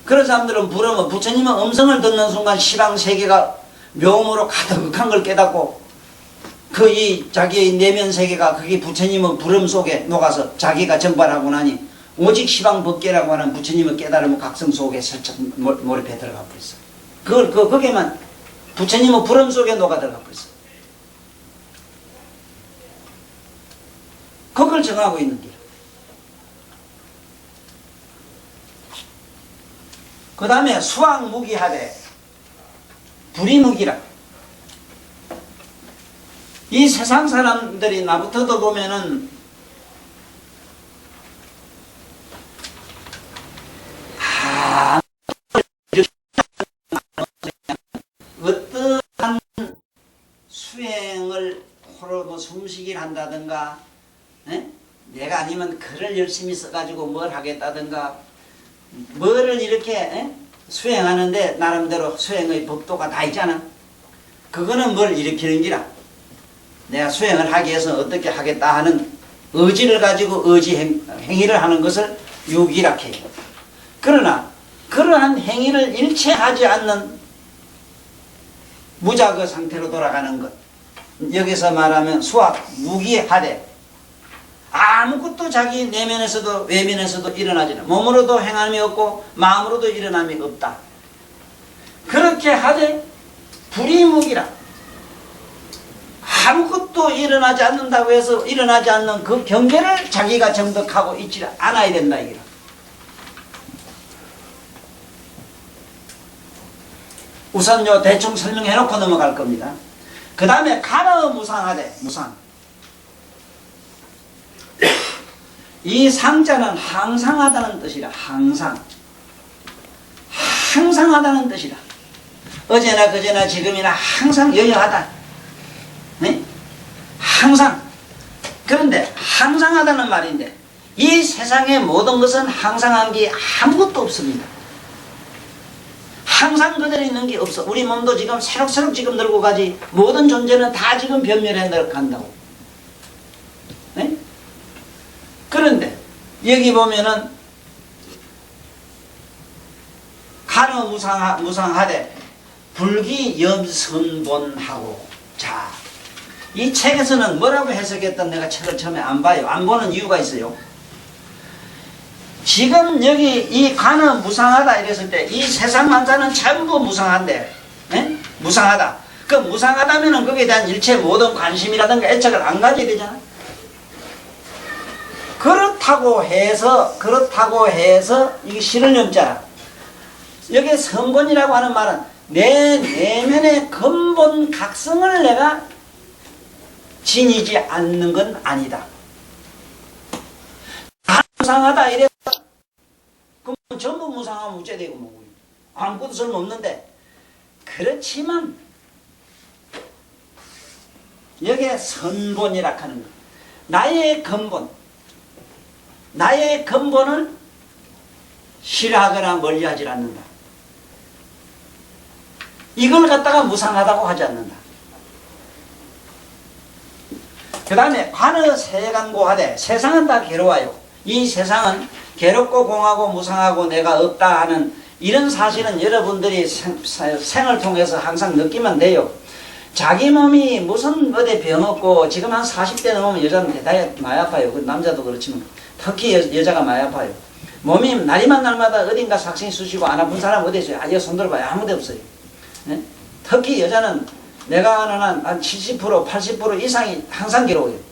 그런 사람들은 부르면 부처님은 음성을 듣는 순간 시방세계가 묘음으로 가득한 걸 깨닫고 자기의 내면 세계가 그게 부처님의 부름 속에 녹아서 자기가 정발하고 나니 오직 시방법계라고 하는 부처님의 깨달음의 각성 속에 슬쩍 몰입해 들어가 버렸어. 거기에만 부처님의 부름 속에 녹아 들어가 버렸어. 그걸 정하고 있는 길. 그 다음에 수학무기하되 불이무기라. 이 세상 사람들이 나부터도 보면은 어떠한 수행을 호로 뭐 숨쉬기를 한다든가 내가 아니면 글을 열심히 써가지고 뭘 하겠다든가 뭐를 이렇게 수행하는데 나름대로 수행의 법도가 다 있잖아. 그거는 뭘 일으키는 기라. 내가 수행을 하기 위해서 어떻게 하겠다 하는 의지를 가지고 행위를 하는 것을 유기라 해요. 그러나 그러한 행위를 일체하지 않는 무작의 상태로 돌아가는 것, 여기서 말하면 수학 무기하되 아무것도 자기 내면에서도 외면에서도 일어나지 않아. 몸으로도 행함이 없고 마음으로도 일어남이 없다. 그렇게 하되 불이무기라. 아무것도 일어나지 않는다고 해서 일어나지 않는 그 경계를 자기가 정득하고 있지 않아야 된다 이거라. 우선 대충 설명해 놓고 넘어갈 겁니다. 그 다음에 가너무상하되 무상. 이 상자는 항상하다는 뜻이라. 항상하다는 뜻이라. 어제나 그제나 지금이나 항상 여여하다. 네? 항상. 그런데 항상하다는 말인데 이 세상의 모든 것은 항상한 게 아무것도 없습니다. 항상 그대로 있는 게 없어. 우리 몸도 지금 새록새록 지금 늙고 가지. 모든 존재는 다 지금 변멸해 간다고. 네? 그런데 여기 보면은 가너무상하되 불기염선본하고. 자, 이 책에서는 뭐라고 해석했던 내가 책을 처음에 안 봐요. 안 보는 이유가 있어요. 지금 여기 이 관은 무상하다 이랬을 때 이 세상 만사는 전부 무상한데, 예? 무상하다. 그 무상하다면은 거기에 대한 일체 모든 관심이라든가 애착을 안 가져야 되잖아. 그렇다고 해서 이게 실을 염자. 여기 선본이라고 하는 말은 내 내면의 근본 각성을 내가 지니지 않는 건 아니다. 다 무상하다 이래서 그럼 전부 무상하면 우째되고 뭐고 아무것도 쓸모없는데, 그렇지만 여기에 선본이라 하는 것, 나의 근본을 싫어하거나 멀리하지 않는다. 이걸 갖다가 무상하다고 하지 않는다. 그 다음에 관의 세간고하되, 세상은 다 괴로워요. 이 세상은 괴롭고 공하고 무상하고 내가 없다 하는 이런 사실은 여러분들이 생을 통해서 항상 느끼면 돼요. 자기 몸이 무슨 어디 병 없고, 지금 한 40대 넘으면 여자는 대단히 많이 아파요. 남자도 그렇지만 특히 여자가 많이 아파요. 몸이 날이만 날마다 어딘가 삭신이 쑤시고 안 아픈 사람 어디 있어요? 아예 손 들어봐요. 아무도 없어요. 네? 특히 여자는 내가 아는 한 70%, 80% 이상이 항상 괴로워요.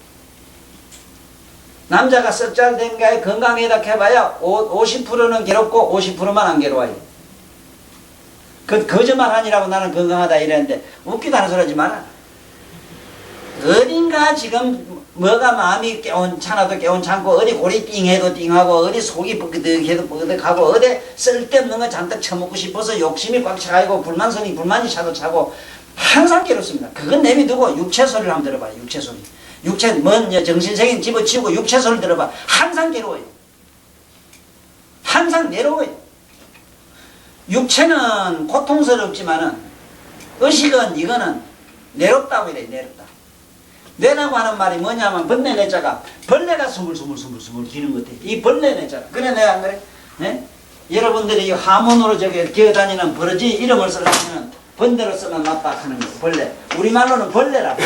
남자가 썩잘 된 게 건강에다 해봐야 50%는 괴롭고 50%만 안 괴로워요. 그 거짓말 아니라고 나는 건강하다 이랬는데 웃기도 하는 소리 하지 마라. 어딘가 지금 뭐가 마음이 깨운찮아도 깨운찮고, 어디 골이 띵해도 띵하고, 어디 속이 뻐득해도 뻐득하고, 어디 쓸데없는 거 잔뜩 처먹고 싶어서 욕심이 꽉 차가지고 불만이 차도 차고 항상 괴롭습니다. 그건 내비두고 육체 소리를 한번 들어봐요. 육체 소리. 육체 정신적인 집어치우고 육체 소리를 들어봐. 항상 괴로워요. 항상 괴로워요. 육체는 고통스럽지만은 의식은 이거는 내롭다고 이래. 내롭다. 뇌라고 하는 말이 뭐냐면 번뇌 내자가 벌레가 스물스물 기는 것 같아. 이 벌레 내자가. 그래 내가 안 그래? 네? 여러분들이 이 하문으로 저기 기어다니는 버러지 이름을 쓰려면 번뇌로 쓰면 맞다 하는 거예요. 벌레. 우리말로는 벌레라.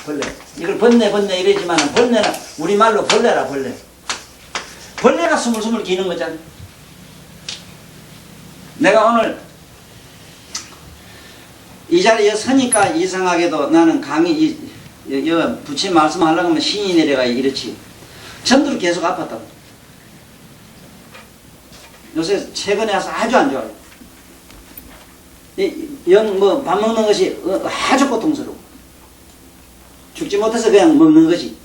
벌레. 이걸 번뇌 이러지만은 벌레는 우리말로 벌레라. 벌레가 스물스물 기는 거잖아. 내가 오늘 이 자리에 서니까 이상하게도 나는 강의 부처님 말씀하려고 하면 신이 내려가 이렇지. 전두를 계속 아팠다고. 요새 최근에 와서 아주 안 좋아요. 밥 먹는 것이 아주 고통스러워. 죽지 못해서 그냥 먹는 거지.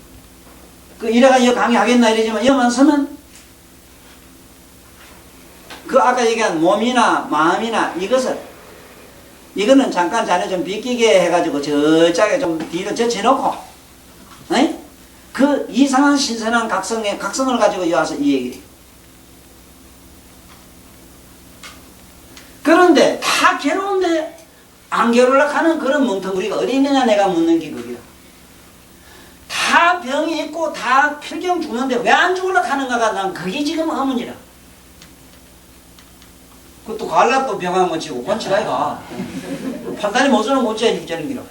이래가 강의 하겠나 이러지만 여만 서면 아까 얘기한 몸이나 마음이나 이거는 잠깐 자네 좀 비끼게 해가지고 저짝에 좀 뒤로 젖혀놓고, 그 이상한 신선한 각성을 가지고 와서 이 얘기를. 그런데 다 괴로운데 안 괴로우려고 하는 그런 뭉텅구리가 어디 있느냐 내가 묻는 게 그게야. 다 병이 있고 다 필경 죽는데 왜 안 죽으려고 하는가가 난 그게 지금 의문이라. 그것도 갈라도 병원 못 치고 권치가 이가 판단이 못 쓰는 권치야 죽자는 기라.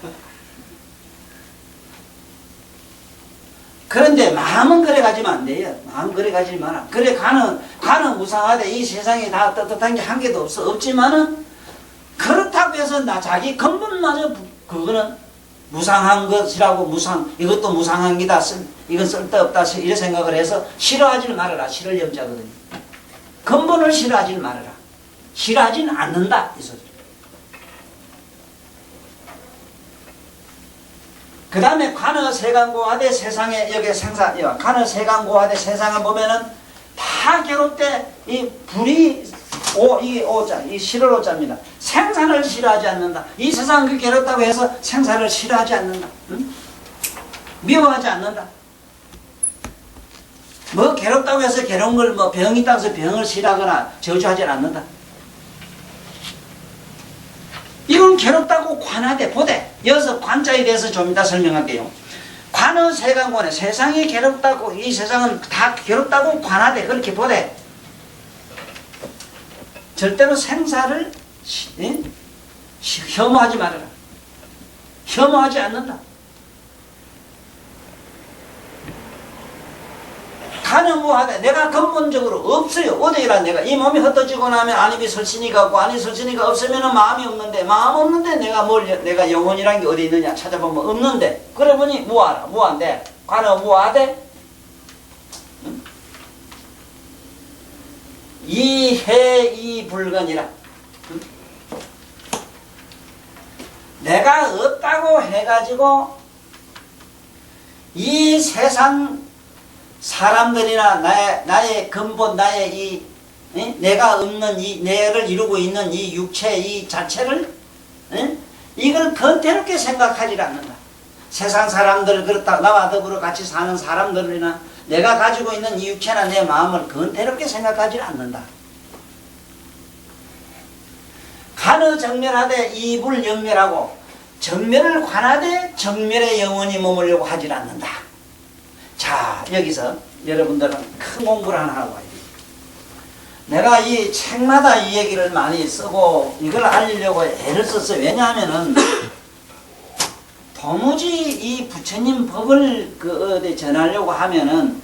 그런데 마음은 그래 가지면 안 돼요. 마음 그래 가지 마라. 그래 가는 무상하되 이 세상에 다 떳떳한 게 한 개도 없지만은 그렇다고 해서 자기 근본마저 그거는 무상한 것이라고 이것도 무상한 기다. 이건 쓸데없다. 이런 생각을 해서 싫어하지를 말아라. 싫을 염자거든요. 근본을 싫어하지를 말아라. 싫어하지는 않는다. 이 소리. 그 다음에 관의 세간고하되 세상에 여기 관의 세간고하되 세상을 보면은 다 괴롭대. 이 불이 이게 오자, 이 싫을 오자입니다. 생사를 싫어하지 않는다. 이 세상은 그 괴롭다고 해서 생사를 싫어하지 않는다. 응? 미워하지 않는다. 뭐 괴롭다고 해서 괴로운 걸 병이 있다고 해서 병을 싫어하거나 저주하지 않는다. 이건 괴롭다고 관하되 보되. 여기서 관자에 대해서 좀 이따 설명할게요. 관의 세간고는 세상이 괴롭다고, 이 세상은 다 괴롭다고 관하되 그렇게 보되 절대로 생사를 혐오하지 말아라. 혐오하지 않는다. 가는 무하되 내가 근본적으로 없어요. 어디라 내가 이 몸이 흩어지고 나면 안입이 설신이가 없고 안이 설신이가 없으면 마음이 없는데 마음 없는데 내가 영혼이란 게 어디 있느냐 찾아보면 없는데 그래 보니 무하라 무한데 가는 무하되 이해이불건이라 내가 없다고 해가지고 이 세상 사람들이나 나의 근본 나의 내가 없는 이 내를 이루고 있는 이 육체 이 자체를 이걸 건태롭게 생각하지 않는다. 세상 사람들 그렇다 나와 더불어 같이 사는 사람들이나 내가 가지고 있는 이 육체나 내 마음을 건태롭게 생각하지 않는다. 간의 정멸하되 이불영멸하고 정멸을 관하되 정멸의 영혼이 머물려고 하지 않는다. 자 여기서 여러분들은 큰 공부를 하나 하고 와야 돼요. 내가 이 책마다 이 얘기를 많이 쓰고 이걸 알리려고 애를 썼어요. 왜냐하면은 도무지 이 부처님 법을 어디 전하려고 하면은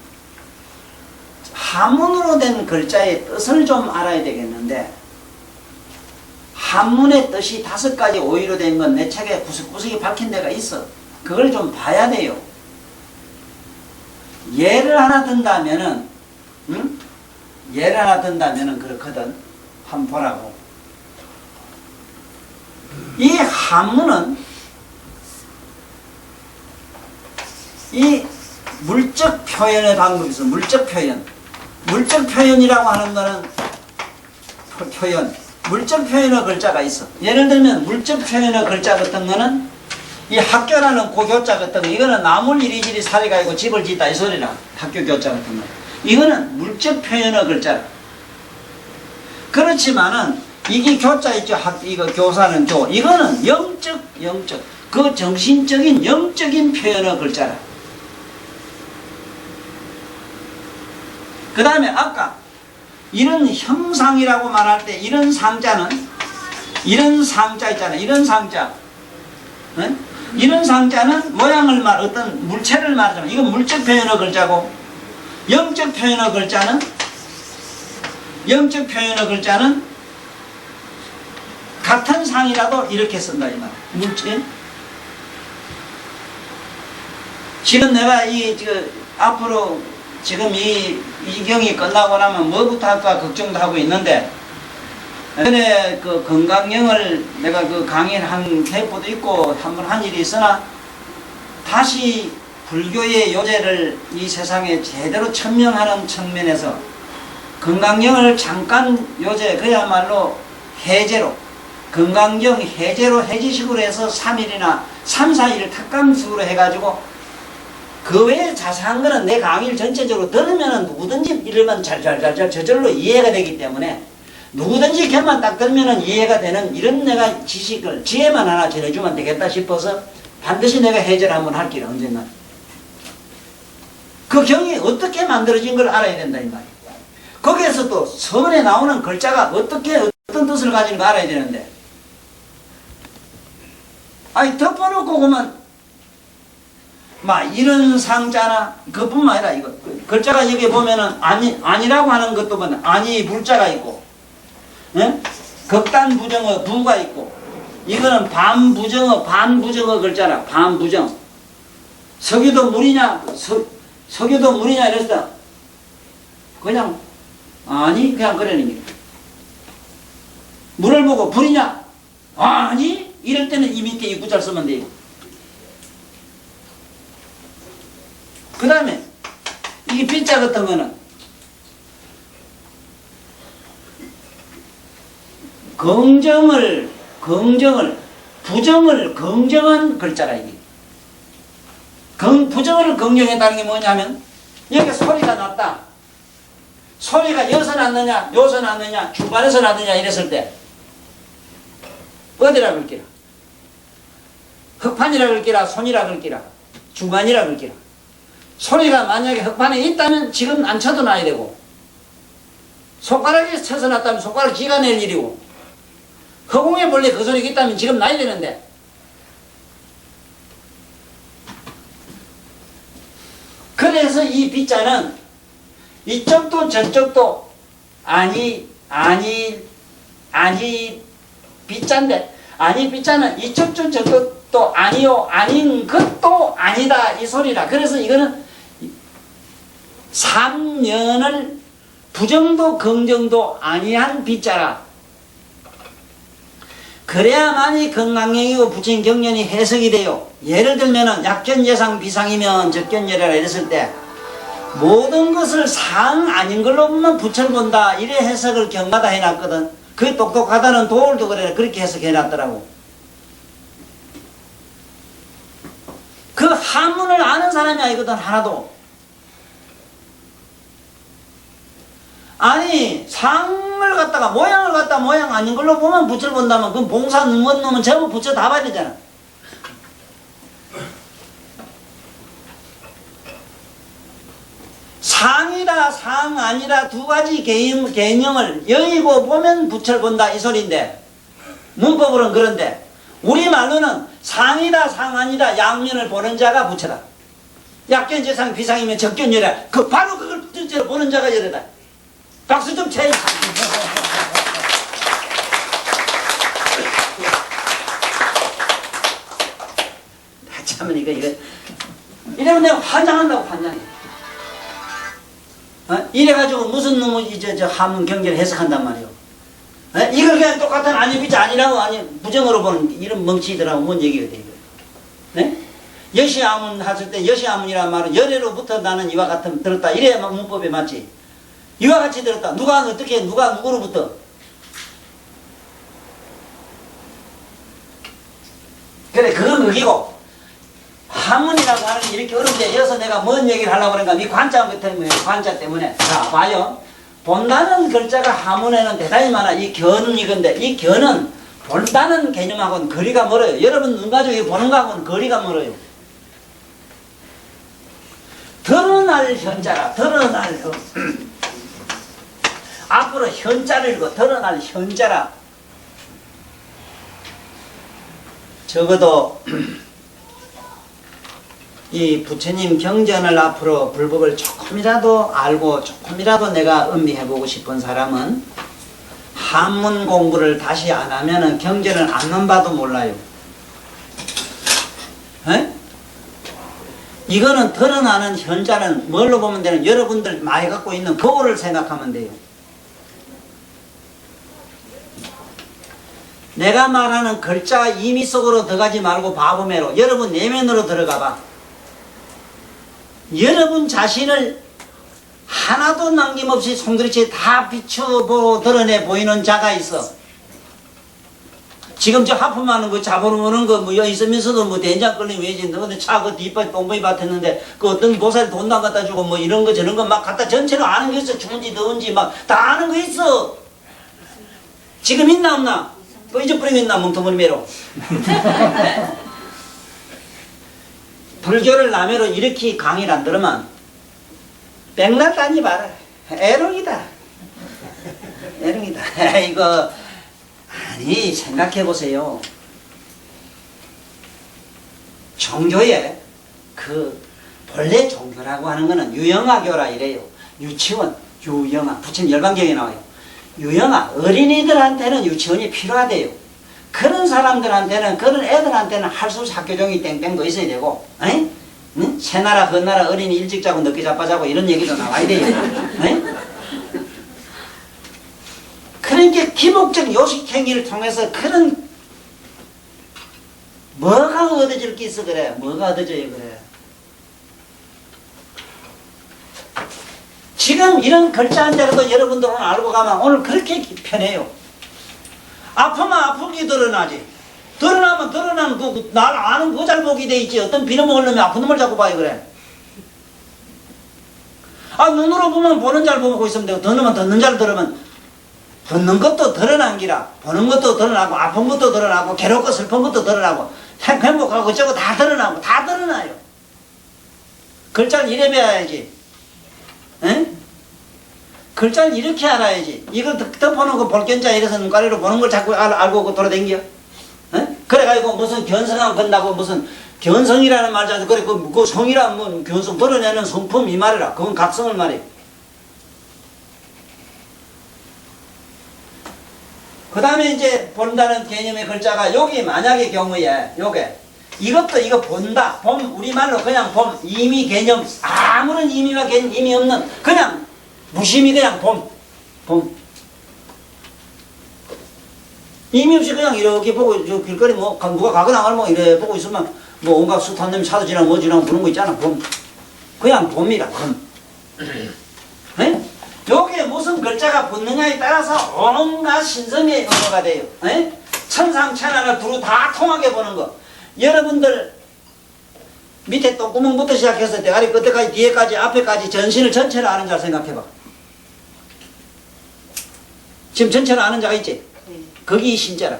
한문으로 된 글자의 뜻을 좀 알아야 되겠는데 한문의 뜻이 5가지 오의로 된 건 내 책에 구석구석이 박힌 데가 있어. 그걸 좀 봐야 돼요. 예를 하나 든다면은 예를 하나 든다면은 그렇거든. 한번 보라고. 이 한문은 이 물적 표현의 방법이 있어. 물적 표현. 물적 표현이라고 하는 거는 표현. 물적 표현의 글자가 있어. 예를 들면 물적 표현의 글자 같은 거는 이 학교라는 고교자 같은 거 이거는 나물 이리저리 사리가 있고 집을 짓다 이 소리라. 학교 교자 같은 거. 이거는 물적 표현의 글자라. 그렇지만은 이게 교자 있죠. 이거 교사는 교. 이거는 영적 그 정신적인 영적인 표현의 글자라. 그 다음에 아까 이런 형상이라고 말할 때 이런 상자는 이런 상자 있잖아요. 이런 상자. 네? 이런 상자는 모양을 어떤 물체를 말하자면 이건 물적 표현의 글자고 영적 표현의 글자는 같은 상이라도 이렇게 쓴다 이 말. 물체. 지금 내가 앞으로 지금 이 경이 끝나고 나면 뭐부터 할까 걱정도 하고 있는데 전에 그 건강령을 내가 그 강의를 한 회포도 있고 한번 한 일이 있으나 다시 불교의 요제를 이 세상에 제대로 천명하는 측면에서 건강령을 잠깐 요제 그야말로 해제로 건강경 해제로 해지식으로 해서 3일이나 3, 4일 탁감식으로 해가지고 그 외에 자세한 거는 내 강의를 전체적으로 들으면 누구든지 이러면 잘잘잘잘 저절로 이해가 되기 때문에 누구든지 걔만 딱 들으면 이해가 되는 이런 내가 지식을 지혜만 하나 전해주면 되겠다 싶어서 반드시 내가 해제를 한번 할게요. 언젠가. 그 경이 어떻게 만들어진 걸 알아야 된다 이 말이에요. 거기에서 또 서문에 나오는 글자가 어떤 뜻을 가지는 거 알아야 되는데 아니 덮어놓고 그러면 막 이런 상자나 그뿐만 아니라 이거 글자가 여기 보면은 아니라고 하는 것도 보면 아니 불자가 있고 예? 극단 부정어 부가 있고 이거는 반부정어 글자라. 반부정. 석유도 물이냐 석유도 물이냐 이랬어. 그냥 아니 그냥 그러는 게 물을 보고 불이냐 아니 이럴 때는 이 밑에 이 구자를 쓰면 돼요. 그 다음에 이 빗자 같은 거는 부정을 긍정한 글자라 이게. 부정을 긍정했다는 게 뭐냐면 여기 소리가 났다. 소리가 여기서 났느냐 여기서 났느냐 중간에서 났느냐 이랬을 때 어디라 그럴기라? 흑판이라 그럴기라 손이라 그럴기라 중간이라 그럴기라. 소리가 만약에 흑판에 있다면 지금 안 쳐도 나야 되고 손가락에 쳐서 났다면 손가락 지가 낼 일이고 허공에 원래 그 소리가 있다면 지금 나야 되는데 그래서 이 빗자는 이쪽도 저쪽도 아니 빗자인데, 아니 빗자는 이쪽도 저쪽도 아니요 아닌 것도 아니다 이 소리라. 그래서 이거는 삼연을 부정도 긍정도 아니한 빗자라. 그래야만이 건강경이고 부처님 경련이 해석이 돼요. 예를 들면은 약견예상 비상이면 적견예래라 이랬을 때 모든 것을 상 아닌 걸로 보면 부처를 본다 이래 해석을 경마다 해놨거든. 그 똑똑하다는 도울도 그래 그렇게 해석해놨더라고. 그 한문을 아는 사람이 아니거든 하나도. 아니 상을 갖다가 모양을 갖다 모양 아닌 걸로 보면 부처를 본다면 그럼 봉사 눈먼 놈은 전부 부처 다 봐야 되잖아. 상이라 상 아니라 두 가지 개념을 여의고 보면 부처를 본다 이 소리인데, 문법으로는 그런데 우리말로는 상이다 상 아니다 양면을 보는 자가 부처다. 약견재상 비상이면 적견열이라. 그 바로 그걸 실제로 보는 자가 열이다. 박수 좀 쳐야지. 참 이거 이러면 내가 환장한다고 환장해. 이래가지고 무슨 놈의 이제 저 한문 경계를 해석한단 말이오. 이걸 그냥 똑같은 아니 비자 아니라고 아니 부정으로 보는 이런 멍치더라고 뭔 얘기가 돼 이거. 네? 여시아문 하실 때 여시아문이라는 말은 열애로부터 나는 이와 같은 들었다 이래야 문법에 맞지. 이와 같이 들었다. 누가 어떻게 누가 누구로부터. 그래 그건 그기고 한문이라고 하는 게 이렇게 어렵게 여기서 내가 뭔 얘기를 하려고 그러니까 이 관자 때문에 관자 때문에. 자 봐요. 본다는 글자가 한문에는 대단히 많아. 이 견은 이건데 이 견은 본다는 개념하고는 거리가 멀어요. 여러분 눈 가지고 보는 거하고는 거리가 멀어요. 드러날 현자라. 드러날 앞으로 현자를 읽어. 드러날 현자라. 적어도 이 부처님 경전을 앞으로 불법을 조금이라도 알고 조금이라도 내가 음미해보고 싶은 사람은 한문 공부를 다시 안 하면은 경전을 안만 봐도 몰라요. 에? 이거는 드러나는 현자는 뭘로 보면 되는 여러분들 많이 갖고 있는 거울을 생각하면 돼요. 내가 말하는 글자 임의 속으로 들어가지 말고 바보매로 여러분 내면으로 들어가 봐. 여러분 자신을 하나도 남김없이 송두리째 다 비추고 드러내 보이는 자가 있어. 지금 저 하품하는 거 잡아오는 거 뭐 여기 있으면서도 뭐 된장 걸리면 왜지 너네 차그 뒷발 똥보이 밭했는데 그 어떤 보살 돈도 안 갖다 주고 뭐 이런 거 저런 거 막 갖다 전체로 아는 거 있어. 추운지 더운지 막 다 아는 거 있어. 지금 있나 없나? 또 잊어버리고 있나 멍텅머리 매로. 불교를 남해로 이렇게 강의를 안 들으면 백날 따니 봐라. 애롱이다. 애롱이다. 이거 아니 생각해 보세요. 종교에 그 본래 종교라고 하는 거는 유영아교라 이래요. 유치원, 유영아. 부처님 열반경에 나와요. 유영아, 어린이들한테는 유치원이 필요하대요. 그런 사람들한테는, 그런 애들한테는 할 수 없이 학교종이 땡땡도 있어야 되고, 에? 응? 새나라, 건나라 어린이 일찍 자고 늦게 자빠자고 이런 얘기도 나와야 돼요. 에? 그러니까 기복적 요식행위를 통해서 그런 뭐가 얻어질 게 있어 그래. 뭐가 얻어져요 그래. 지금 이런 글자 한 자라도 여러분들 오늘 알고 가면 오늘 그렇게 편해요. 아프면 아프게 드러나지. 드러나면 드러나는 그 날 아는 그 잘복이 돼 있지. 어떤 빌어먹을 놈이 아픈 놈을 자꾸 봐요 그래. 아 눈으로 보면 보는 잘 보고 있으면 되고 듣는 듣는 잘 들으면 듣는 것도 드러난 기라. 보는 것도 드러나고 아픈 것도 드러나고 괴롭고 슬픈 것도 드러나고 행복하고 어쩌고 다 드러나고 다 드러나요. 글자를 이래 배워야지. 응? 글자를 이렇게 알아야지. 이걸 덮어놓은 거 볼견자 이래서 눈가리로 보는 걸 자꾸 알고 돌아다녀. 응? 그래가지고 무슨 견성하고 건다고 무슨 견성이라는 말자도 그래 그 성이란 뭐 견성 드러내는 성품 이 말이라. 그건 각성을 말해. 그 다음에 이제 본다는 개념의 글자가 여기 만약의 경우에 요게 이것도 이거 본다 봄 우리말로 그냥 봄 의미 개념 아무런 의미와 개념이 없는 그냥 무심히 그냥 봄 의미 없이 그냥 이렇게 보고 저 길거리 뭐 누가 가거나 말고 이래 보고 있으면 뭐 온갖 숱한 놈이 차도 지나고 뭐 지나고 그런 거 있잖아 봄 그냥 봄이라 봄 네? 요게 무슨 글자가 붙느냐에 따라서 온갖 신성의 의미가 돼요 네? 천상천하를 두루 다 통하게 보는 거 여러분들 밑에 똥구멍부터 시작해서 대가리 끝에까지 뒤에까지 앞에까지 전신을 전체를 아는 자 생각해봐 지금 전체를 아는 자가 있지? 거기 신자라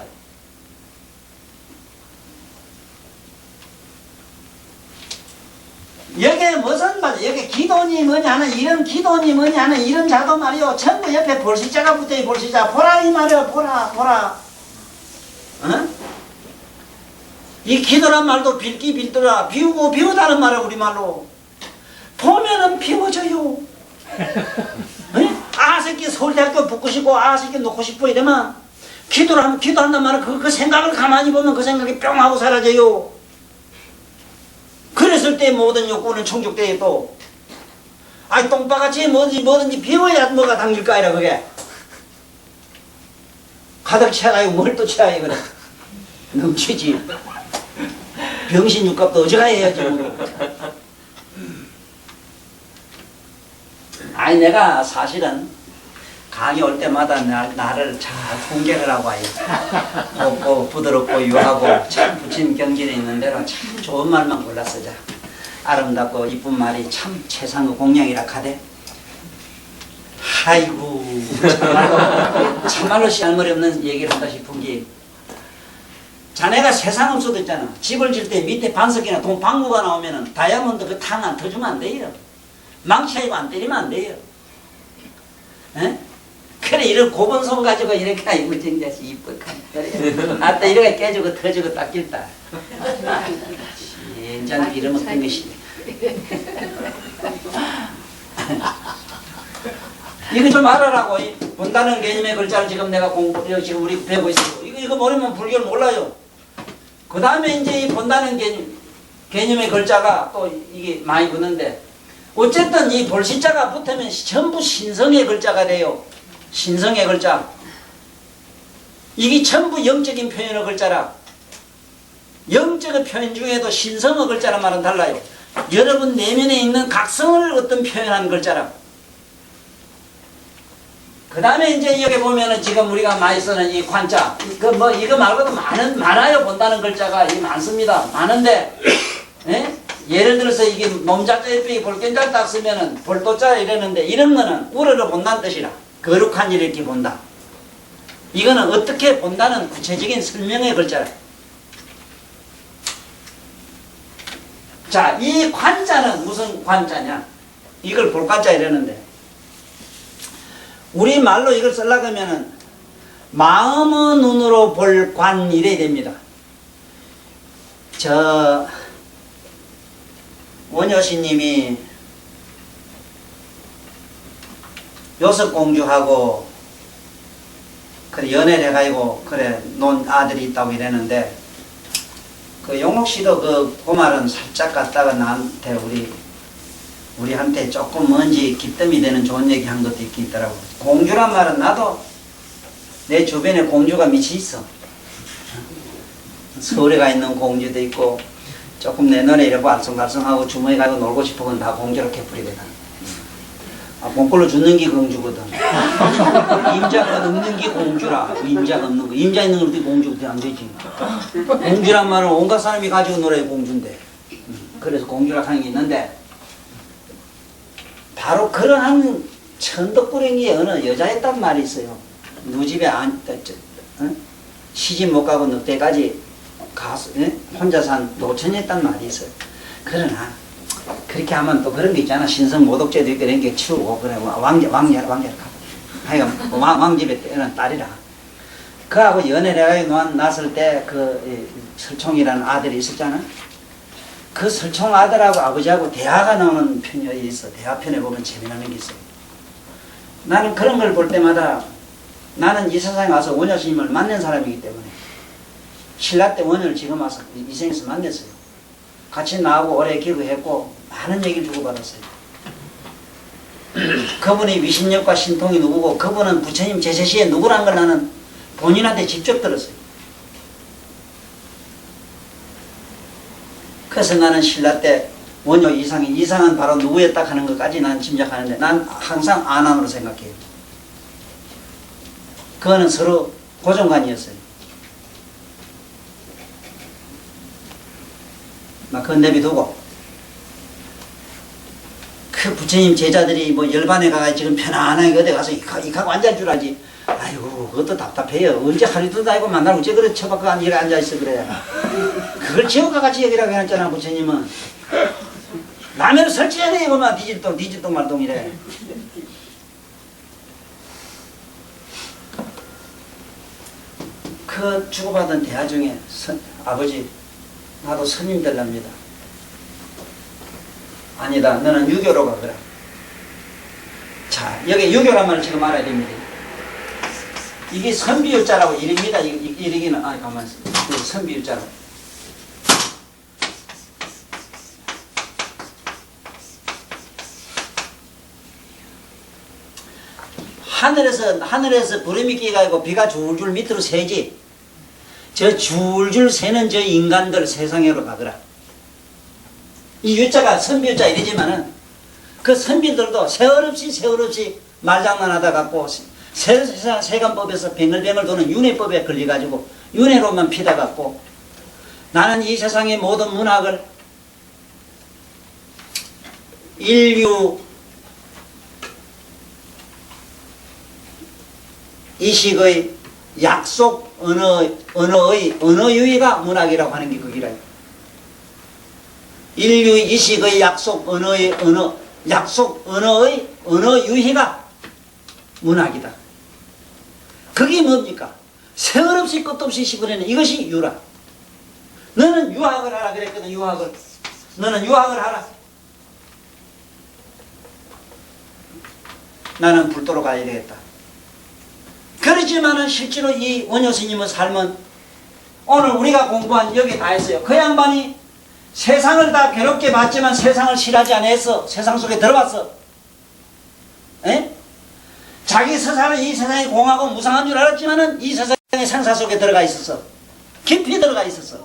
여기에 무슨 말이야 여기 기도니 뭐냐는 이런 기도니 뭐냐는 이런 자도 말이요 전부 옆에 볼시자가 붙어요 볼시자 보라 이 말이요 보라 어? 이 기도란 말도 빌기 빌더라 비우고 비우다는 말이야 우리말로 보면은 비워져요 아 새끼 서울대학교 붙고 싶고 아 새끼 놓고 싶어 이러면 기도한단 말은 그 생각을 가만히 보면 그 생각이 뿅 하고 사라져요 그랬을 때 모든 욕구는 충족돼요 또 아이 똥바같이 뭐든지 비워야 뭐가 당길까 이라 그게 가득 채가요 뭘 또 채야 그래 넘치지 병신 육갑도 어지가 해야지 뭐. 아니 내가 사실은 강의 올 때마다 나를 잘 공개를 하고 와요 곱고 부드럽고 유하고 참 부처님 경전에 있는 대로 참 좋은 말만 골랐어 자 아름답고 이쁜 말이 참 최상의 공양이라 카대 아이고 참말로 씨알머리 없는 얘기를 한다 싶은 게 자네가 세상 없어도 있잖아 집을 질 때 밑에 반석이나 방구가 나오면은 다이아몬드 그 탕 안 터주면 안 돼요 망치하고 안 때리면 안 돼요 에? 그래 이런 고번 손 가지고 이렇게 아이고 진짜 이쁘다 그래 아따 이렇게 깨지고 터지고 닦일다 인자는 빌어먹던 것이네 이거 좀 알아라고 본다는 개념의 글자를 지금 내가 지금 우리 배우고 있어 이거 모르면 불교를 몰라요 그 다음에 이제 이 본다는 개념의 글자가 또 이게 많이 붙는데 어쨌든 이 볼시자가 붙으면 전부 신성의 글자가 돼요 신성의 글자 이게 전부 영적인 표현의 글자라 영적인 표현 중에도 신성의 글자란 말은 달라요 여러분 내면에 있는 각성을 어떤 표현하는 글자라 그 다음에 이제 여기 보면은 지금 우리가 많이 쓰는 이 관자 이거 말고도 많아요 본다는 글자가 이 많습니다 많은데 예? 예를 들어서 이게 몸자자 옆에 볼견자 딱 쓰면은 볼도자 이러는데 이런 거는 우러러 본다는 뜻이라 거룩한 일을 이렇게 본다 이거는 어떻게 본다는 구체적인 설명의 글자라 자 이 관자는 무슨 관자냐 이걸 볼관자 이러는데 우리말로 이걸 쓰려고 하면은 마음의 눈으로 볼 관 이래야 됩니다 저 원효시님이 요섭공주하고 그래 연애를 해가지고 그래 논 아들이 있다고 이랬는데 그 용옥씨도 그 말은 살짝 갖다가 나한테 우리한테 조금 뭔지 기뜸이 되는 좋은 얘기 한 것도 있긴 있더라고 공주란 말은 나도 내 주변에 공주가 밑이 있어 서울에 가 있는 공주도 있고 조금 내 눈에 이러고 알쏭달쏭하고 주머니 가고 놀고 싶으면 다 공주로 캐풀이거든 봉골로 죽는 게 공주거든 임자가 없는 게 공주라 임자가 없는 거 임자 있는 걸 어떻게 공주가 안 되지 공주란 말은 온갖 사람이 가지고 놀아야 공주인데 그래서 공주라 하는 게 있는데 바로 그러한 천덕꾸러기 어느 여자였단 말이 있어요 누집에 시집 못 가고 넉대까지 가서 혼자 산 노천이었단 말이 있어요 그러나 그렇게 하면 또 그런 게 있잖아 신성 모독죄도 있고 이런 게 치우고 그래 왕녀를 가고 하여간 왕집에 때는 딸이라 그하고 연애를 났을 때 그 설총이라는 아들이 있었잖아 그 설총 아들하고 아버지하고 대화가 나오는 편이 있어 대화편에 보면 재미나는 게 있어 나는 그런 걸 볼 때마다 나는 이 세상에 와서 원효 스님을 만난 사람이기 때문에 신라 때 원효를 지금 와서 이 생에서 만났어요. 같이 나하고 오래 기도했고 많은 얘기를 주고받았어요. 그분의 위신력과 신통이 누구고 그분은 부처님 제세시에 누구란 걸 나는 본인한테 직접 들었어요. 그래서 나는 신라 때 원효 이상은 바로 누구였다 하는 것까지 난 짐작하는데 난 항상 안안으로 생각해요. 그거는 서로 고정관이었어요. 막 그건 내비두고 그 부처님 제자들이 뭐 열반에 가서 지금 편안하게 어디 가서 이하고 앉을 줄 알지. 아이고 그것도 답답해요. 언제 하루도 다니고 만나고 어째 그래 처박고 앉아있어 그래. 그걸 지옥과 같이 얘기라고 해놨잖아 부처님은. 라면을 설치해야 돼 이거만 뒤질똥 말똥이래. 그 주고받은 대화 중에 아버지 나도 스님 될랍니다. 아니다 너는 유교로 가거라. 자 여기 유교란 말을 지금 알아야 됩니다. 이게 선비유자라고 이릅니다. 이르기는 가만히 있어. 선비유자라고. 하늘에서 구름이 끼가지고 비가 줄줄 밑으로 새지. 저 줄줄 새는 저 인간들 세상으로 가더라. 이 유자가 선비유자 이러지만은 그 선비들도 세월없이 말장난하다 갖고 세간법에서 뱅글뱅글 도는 윤회법에 걸려가지고 윤회로만 피다 갖고 나는 이 세상의 모든 문학을 인류 이식의 약속 언어 유희가 문학이라고 하는 게 거기라. 인류 이식의 약속 언어의 언어 유희가 문학이다. 그게 뭡니까? 세월 없이 끝도 없이 씹어내는 이것이 유라. 너는 유학을 하라 그랬거든. 유학을. 너는 유학을 하라. 나는 불도로 가야 되겠다. 그렇지만은 실제로 이 원효 스님의 삶은 오늘 우리가 공부한 여기 다 했어요. 그 양반이 세상을 다 괴롭게 봤지만 세상을 싫어하지 않았어. 세상 속에 들어왔어. 에? 자기 스스로 이 세상이 공하고 무상한 줄 알았지만은 이 세상의 생사 속에 들어가 있었어. 깊이 들어가 있었어.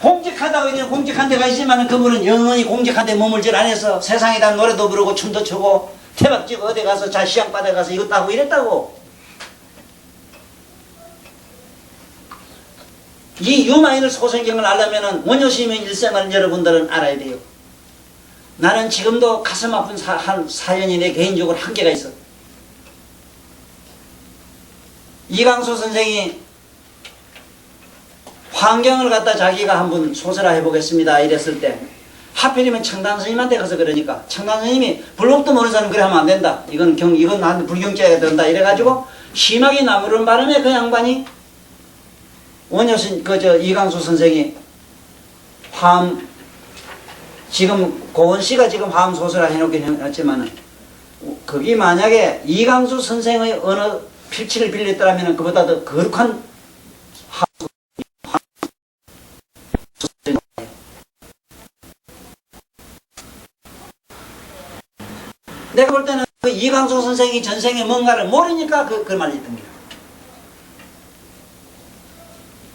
공직하다고 있는 공직한 데가 있지만은 그분은 영원히 공직한 데 머물질 않아서 세상에다 노래도 부르고 춤도 추고 태박지고 어디 가서 자시양 바다에 가서 이것도 하고 이랬다고. 이 유마인을 소생경을 알려면은 원효 스님의 일생을 여러분들은 알아야 돼요. 나는 지금도 가슴 아픈 사연이 내 개인적으로 한계가 있어. 이광수 선생이 환경을 갖다 자기가 한번 소설화 해보겠습니다 이랬을 때 하필이면 청단 스님한테 가서 그러니까 청단 스님이 불법도 모르는 사람 그래 하면 안 된다. 이건 나한테 불경죄가 된다. 이래가지고 심하게 나무른 바람에 그 양반이 원효 스님 이광수 선생이 지금 고은씨가 지금 화음 소설화 해놓긴 했지만은 거기 만약에 이광수 선생의 어느 필치를 빌렸더라면 그보다 더 거룩한 내가 볼 때는 그 이광수 선생이 전생에 뭔가를 모르니까 그 말을 했던 거야.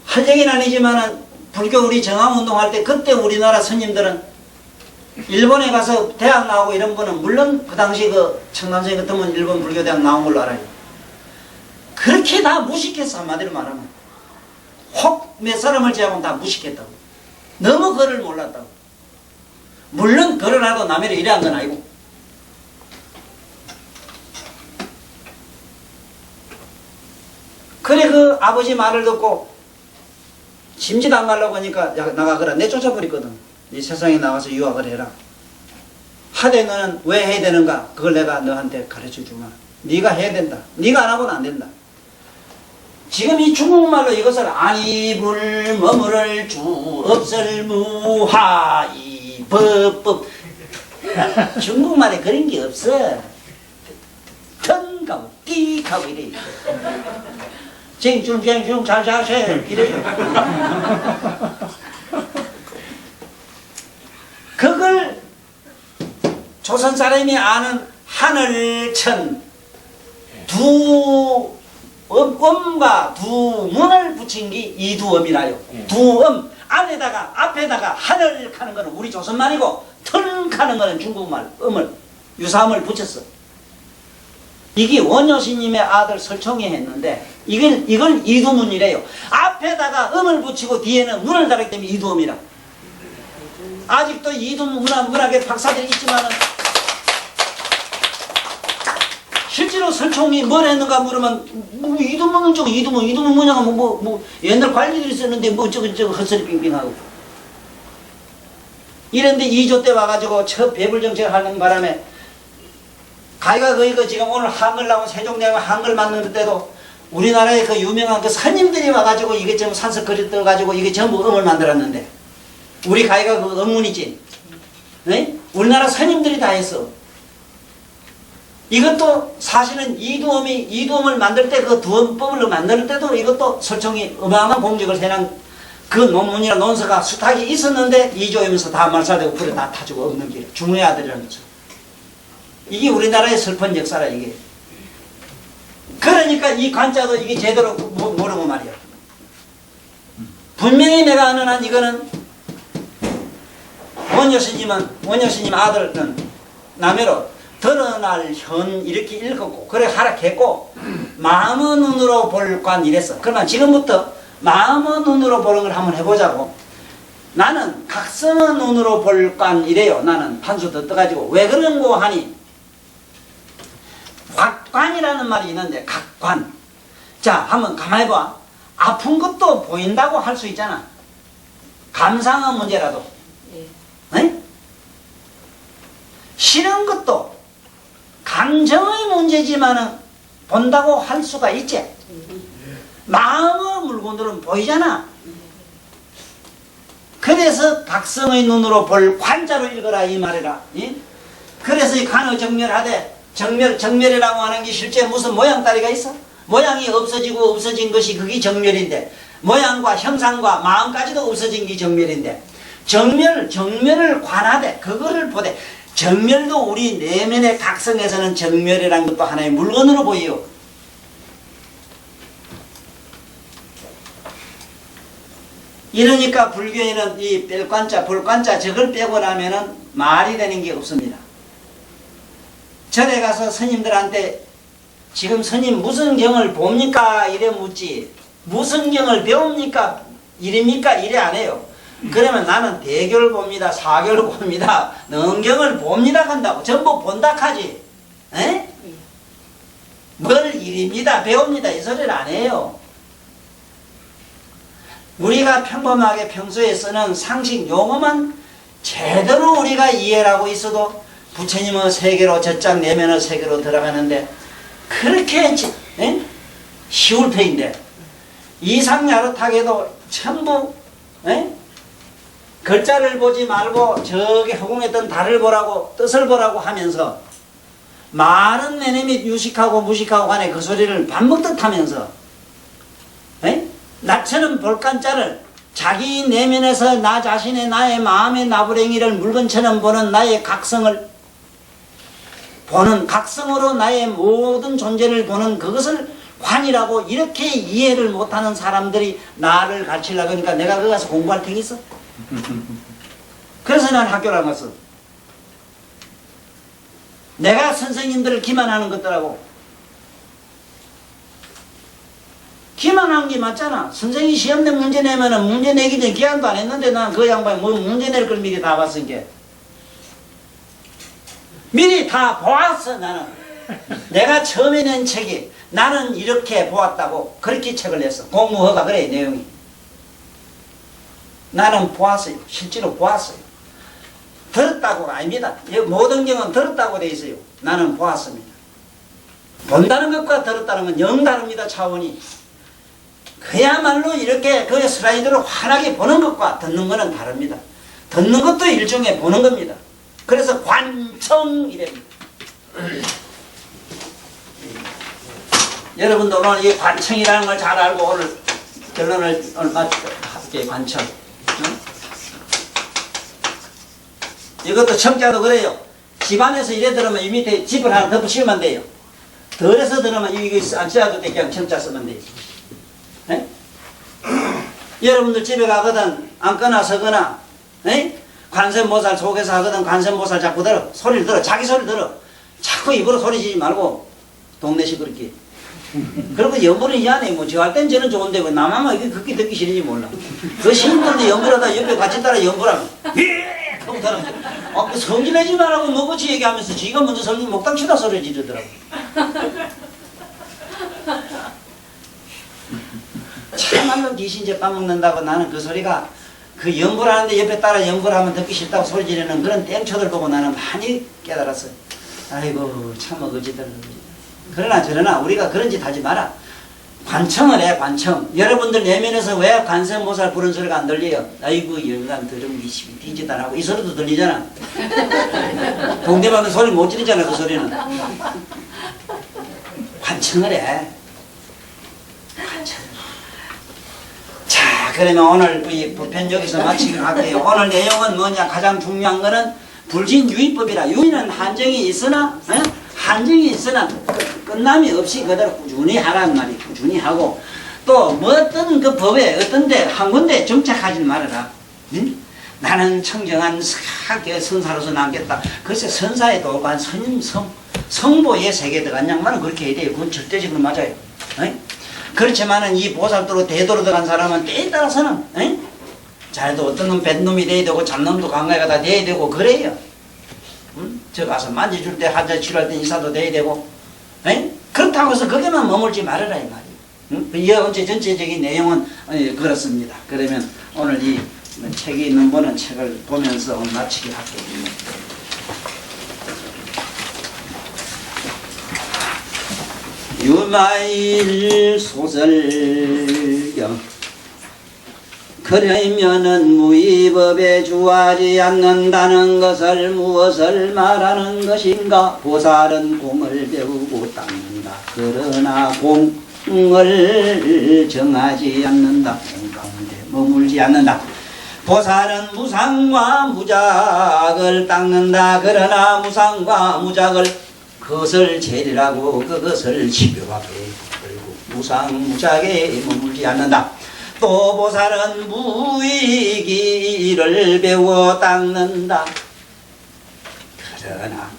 할 얘기는 아니지만은 불교 우리 정암운동할 때 그때 우리나라 스님들은 일본에 가서 대학 나오고 이런 분은 물론 그 당시 그 청남생 같으면 일본 불교대학 나온 걸로 알아요. 그렇게 다 무식했어. 한마디로 말하면 혹 몇 사람을 제하고는 다 무식했다고. 너무 글을 몰랐다고. 물론 글을 알고 남해를 이래한 건 아니고 그래 그 아버지 말을 듣고 심지도 안 가려고 하니까 나가거라. 내쫓아버리거든. 이 세상에 나와서 유학을 해라. 하되 너는 왜 해야 되는가? 그걸 내가 너한테 가르쳐주마. 네가 해야 된다. 네가 안 하고는 안 된다. 지금 이 중국말로 이것을 아니불 머무를 주 없을 무하이 법법 중국말에 그런 게 없어. 턴가고 끼익 하고 이래. 쟁중 잘 자세요 이래요. 그걸 조선 사람이 아는 하늘천 두 음과 두 문을 붙인 게 이두음이라요. 두음 안에다가 앞에다가 하늘 가는 거는 우리 조선말이고 턴 가는 거는 중국말 음을 유사음을 붙였어. 이게 원효스님의 아들 설총이 했는데 이걸 이두문이래요. 앞에다가 음을 붙이고 뒤에는 문을 달았기 때문에 이두음이라. 아직도 이두문 문학에 박사들이 있지만은 실제로 설총이 뭘 했는가 물으면 뭐 이두문은 저거 이두문 뭐냐가 뭐 옛날 관리들이 썼는데 뭐 저거 헛소리 빙빙하고 이런데 2조 때 와가지고 첫 배불 정책을 하는 바람에 가이가 그 지금 오늘 한글 나온 세종대왕 한글 만드는 때도 우리나라의 그 유명한 그 스님들이 와가지고 이게 전부 산석 그릇 떠가지고 이게 전부 음을 만들었는데 우리 가이가 그 음문이지. 네? 우리나라 스님들이 다 했어. 이것도 사실은 이두음을 만들 때 그 두음법을 만들 때도 이것도 설총이 어마어마한 공적을 해난 그 논문이나 논서가 수탁이 있었는데 이조이면서 다 말살되고 불에 다 타주고 없는 길 중의 아들이라는 거죠. 이게 우리나라의 슬픈 역사라 이게. 그러니까 이 관자도 이게 제대로 모르고 말이야. 분명히 내가 아는 한 이거는 원효스님 아들은 남해로 드러날 현 이렇게 읽었고 그래 하락했고 마음의 눈으로 볼 관 이랬어. 그러면 지금부터 마음의 눈으로 보는 걸 한번 해보자고. 나는 각성의 눈으로 볼 관 이래요. 나는 판수 더 떠가지고 왜 그런고 하니 각관이라는 말이 있는데 각관. 자 한번 가만히 봐. 아픈 것도 보인다고 할 수 있잖아. 감상의 문제라도. 네? 싫은 것도 감정의 문제지만은 본다고 할 수가 있지. 마음의 물건들은 보이잖아. 그래서 각성의 눈으로 볼 관자로 읽어라 이 말이라. 예? 그래서 이 간의 정멸하되 정멸이라고 하는 게 실제 무슨 모양다리가 있어? 모양이 없어지고 없어진 것이 그게 정멸인데 모양과 형상과 마음까지도 없어진 게 정멸인데 정멸을 관하되 그거를 보되 정멸도 우리 내면의 각성에서는 정멸이라는 것도 하나의 물건으로 보여요. 이러니까 불교에는 이 뺄관자, 볼관자 저걸 빼고 나면은 말이 되는 게 없습니다. 절에 가서 스님들한테 지금 스님 무슨 경을 봅니까? 이래 묻지. 무슨 경을 배웁니까? 이립니까? 이래 안 해요. 그러면 나는 대교를 봅니다. 사교를 봅니다. 능경을 봅니다. 한다고. 전부 본다 하지. 에? 뭘 이립니다. 배웁니다. 이 소리를 안 해요. 우리가 평범하게 평소에 쓰는 상식 용어만 제대로 우리가 이해를 하고 있어도 부처님의 세계로 저짝 내면의 세계로 들어가는데 그렇게 쉬울 터인데 이상야릇하게도 전부 글자를 보지 말고 저기 허공했던 달을 보라고 뜻을 보라고 하면서 말은 내내미 유식하고 무식하고 간에 그 소리를 반복듯 하면서 나처럼 볼간자를 자기 내면에서 나 자신의 나의 마음의 나부랭이를 물건처럼 보는 나의 각성을 보는 각성으로 나의 모든 존재를 보는 그것을 관이라고 이렇게 이해를 못하는 사람들이 나를 가르치려고 하니까 내가 거기 가서 공부할 턱이 있어? 그래서 난 학교를 안 갔어. 내가 선생님들을 기만하는 것들하고 기만한 게 맞잖아. 선생님이 시험때 문제 내면은 문제 내기 전에 기한도 안 했는데 난 그 양반이 뭐 문제 낼 걸 미리 다 봤으니까 미리 다 보았어. 나는 내가 처음에 낸 책이 나는 이렇게 보았다고 그렇게 책을 냈어. 공무허가 그래 내용이. 나는 보았어요. 실제로 보았어요. 들었다고가 아닙니다. 모든 경우는 들었다고 돼 있어요. 나는 보았습니다. 본다는 것과 들었다는 건 영 다릅니다. 차원이. 그야말로 이렇게 그 슬라이드로 환하게 보는 것과 듣는 것은 다릅니다. 듣는 것도 일종의 보는 겁니다. 그래서 관청 이랍니다. 여러분도 오늘 이 관청이라는 걸 잘 알고 오늘 결론을 오늘 할게. 관청. 응? 이것도 청자도 그래요. 집안에서 이래 들으면 이 밑에 집을 하나 더 붙이면 돼요. 덜해서 들으면 이거 안 써도 돼. 그냥 청자 쓰면 돼요. 네? 여러분들 집에 가거든 앉거나 서거나 관세음보살 속에서 하거든 관세음보살 자꾸 들어. 소리를 들어. 자기 소리 들어. 자꾸 입으로 소리 지지 말고 동네 시끄럽게. 그리고 연보는 이 안에 뭐 저 할 땐 저는 좋은데 왜 나만 이게 그렇게 듣기 싫은지 몰라. 그 시민들도 연보하다 옆에 같이 따라 연보라고 하고 따라. 그 성질내지 말라고 뭐같이 얘기하면서 지가 먼저 성질 목당 치다 소리 지르더라고. 참말로 귀신제 빠먹는다고 나는 그 소리가 그 연보를 하는데 옆에 따라 연보를 하면 듣기 싫다고 소리 지르는 그런 땡초들 보고 나는 많이 깨달았어요. 아이고 참 어거지들. 그러나 저러나 우리가 그런 짓 하지 마라. 관청을 해. 관청. 여러분들 내면에서 왜 관세음보살 부른 소리가 안 들려요? 아이고 영감 더러운 미시비 뒤지다라고 이 소리도 들리잖아. 동대방은 소리 못 지르잖아. 그 소리는. 관청을 해. 관청. 자 그러면 오늘 이 부편 여기서 마치기로 할게요. 오늘 내용은 뭐냐. 가장 중요한 거는 불진유의법이라. 유의는 한정이 있으나 한정이 있으나 끝남이 없이 그대로 꾸준히 하라는 말이 꾸준히 하고 또 뭐 어떤 그 법에 어떤데 한 군데 정착하지 말아라. 응? 나는 청정한 선사로서 남겠다. 글쎄 선사에 도관 선임 성보의 세계에 들어간 양반은 그렇게 해야 돼요. 그건 절대적으로 맞아요. 그렇지만은 이 보살도로 대도로 들어간 사람은 때에 따라서는 잘도 어떤 놈 뱃놈이 돼야 되고 잡놈도 강가에 가다 돼야 되고 그래요. 저 가서 만져줄 때 환자 치료할 때 인사도 돼야 되고 그렇다고 해서 거기만 머물지 말아라 이 말이에요. 이 어째 전체적인 내용은 그렇습니다. 그러면 오늘 이 책이 있는 분은 책을 보면서 오늘 마치기 할게요. 유마일 소설경 그러면은 무의법에 주하지 않는다는 것을 무엇을 말하는 것인가? 보살은 공을 배우고 닦는다. 그러나 공을 정하지 않는다. 공 가운데 머물지 않는다. 보살은 무상과 무작을 닦는다. 그러나 무상과 무작을 그것을 제리라고 그것을 집요하게 그리고 무상무작에 머물지 않는다. 또 보살은 무의기를 배워 닦는다. 그러나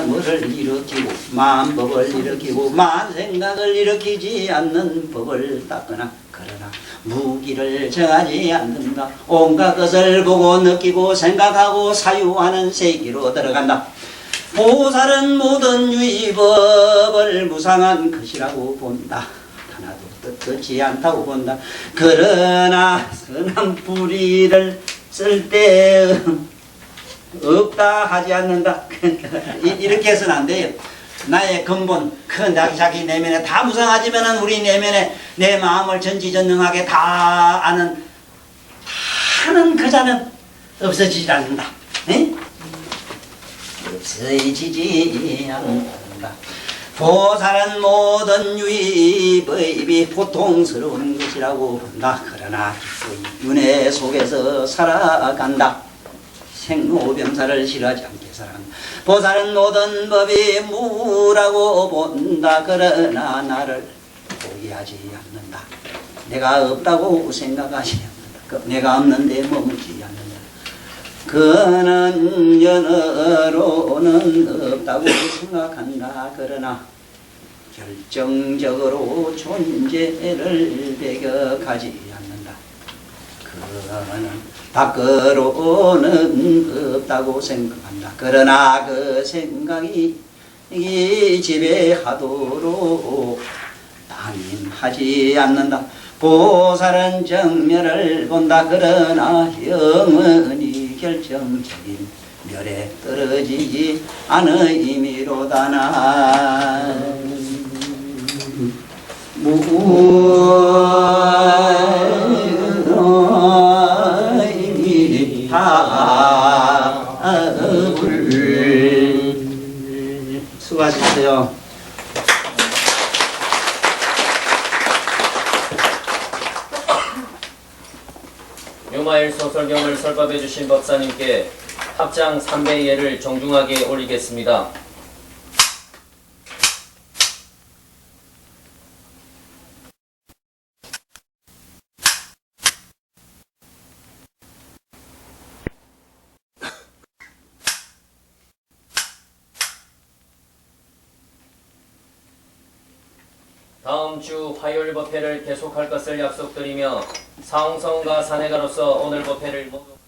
뭐를 일으키고 만법을 일으키고 만생각을 일으키지 않는 법을 닦거나 그러나 무기를 정하지 않는다. 온갖 것을 보고 느끼고 생각하고 사유하는 세계로 들어간다. 보살은 모든 유의법을 무상한 것이라고 본다. 뜻하지 않다고 본다. 그러나 선한 뿌리를 쓸 때 없다 하지 않는다. 이렇게 해서는 안 돼요. 나의 근본, 큰 자기 내면에 다 무상하지만은 우리 내면에 내 마음을 전지전능하게 다 아는 그 자는 없어지지 않는다. 에? 없어지지 않는다. 보살은 모든 유의법이 보통스러운 것이라고 본다. 그러나 윤회 속에서 살아간다. 생로병사를 싫어하지 않게 살아간다. 보살은 모든 법이 무라고 본다. 그러나 나를 포기하지 않는다. 내가 없다고 생각하지 않는다. 내가 없는데 머물지 않는다. 그는 연어로는 없다고 생각한다. 그러나 결정적으로 존재를 배격하지 않는다. 그는 밖으로는 없다고 생각한다. 그러나 그 생각이 지배하도록 방임하지 않는다. 보살은 정멸을 본다. 그러나 영원히 결정적인 멸에 떨어지지 않음이로다나. 수고하셨어요. 유마일 소설경을 설법해 주신 법사님께 합장 3배 예를 정중하게 올리겠습니다. 다음 주 화요일 법회를 계속할 것을 약속드리며 사홍성과 사내가로서 오늘 법회를 모두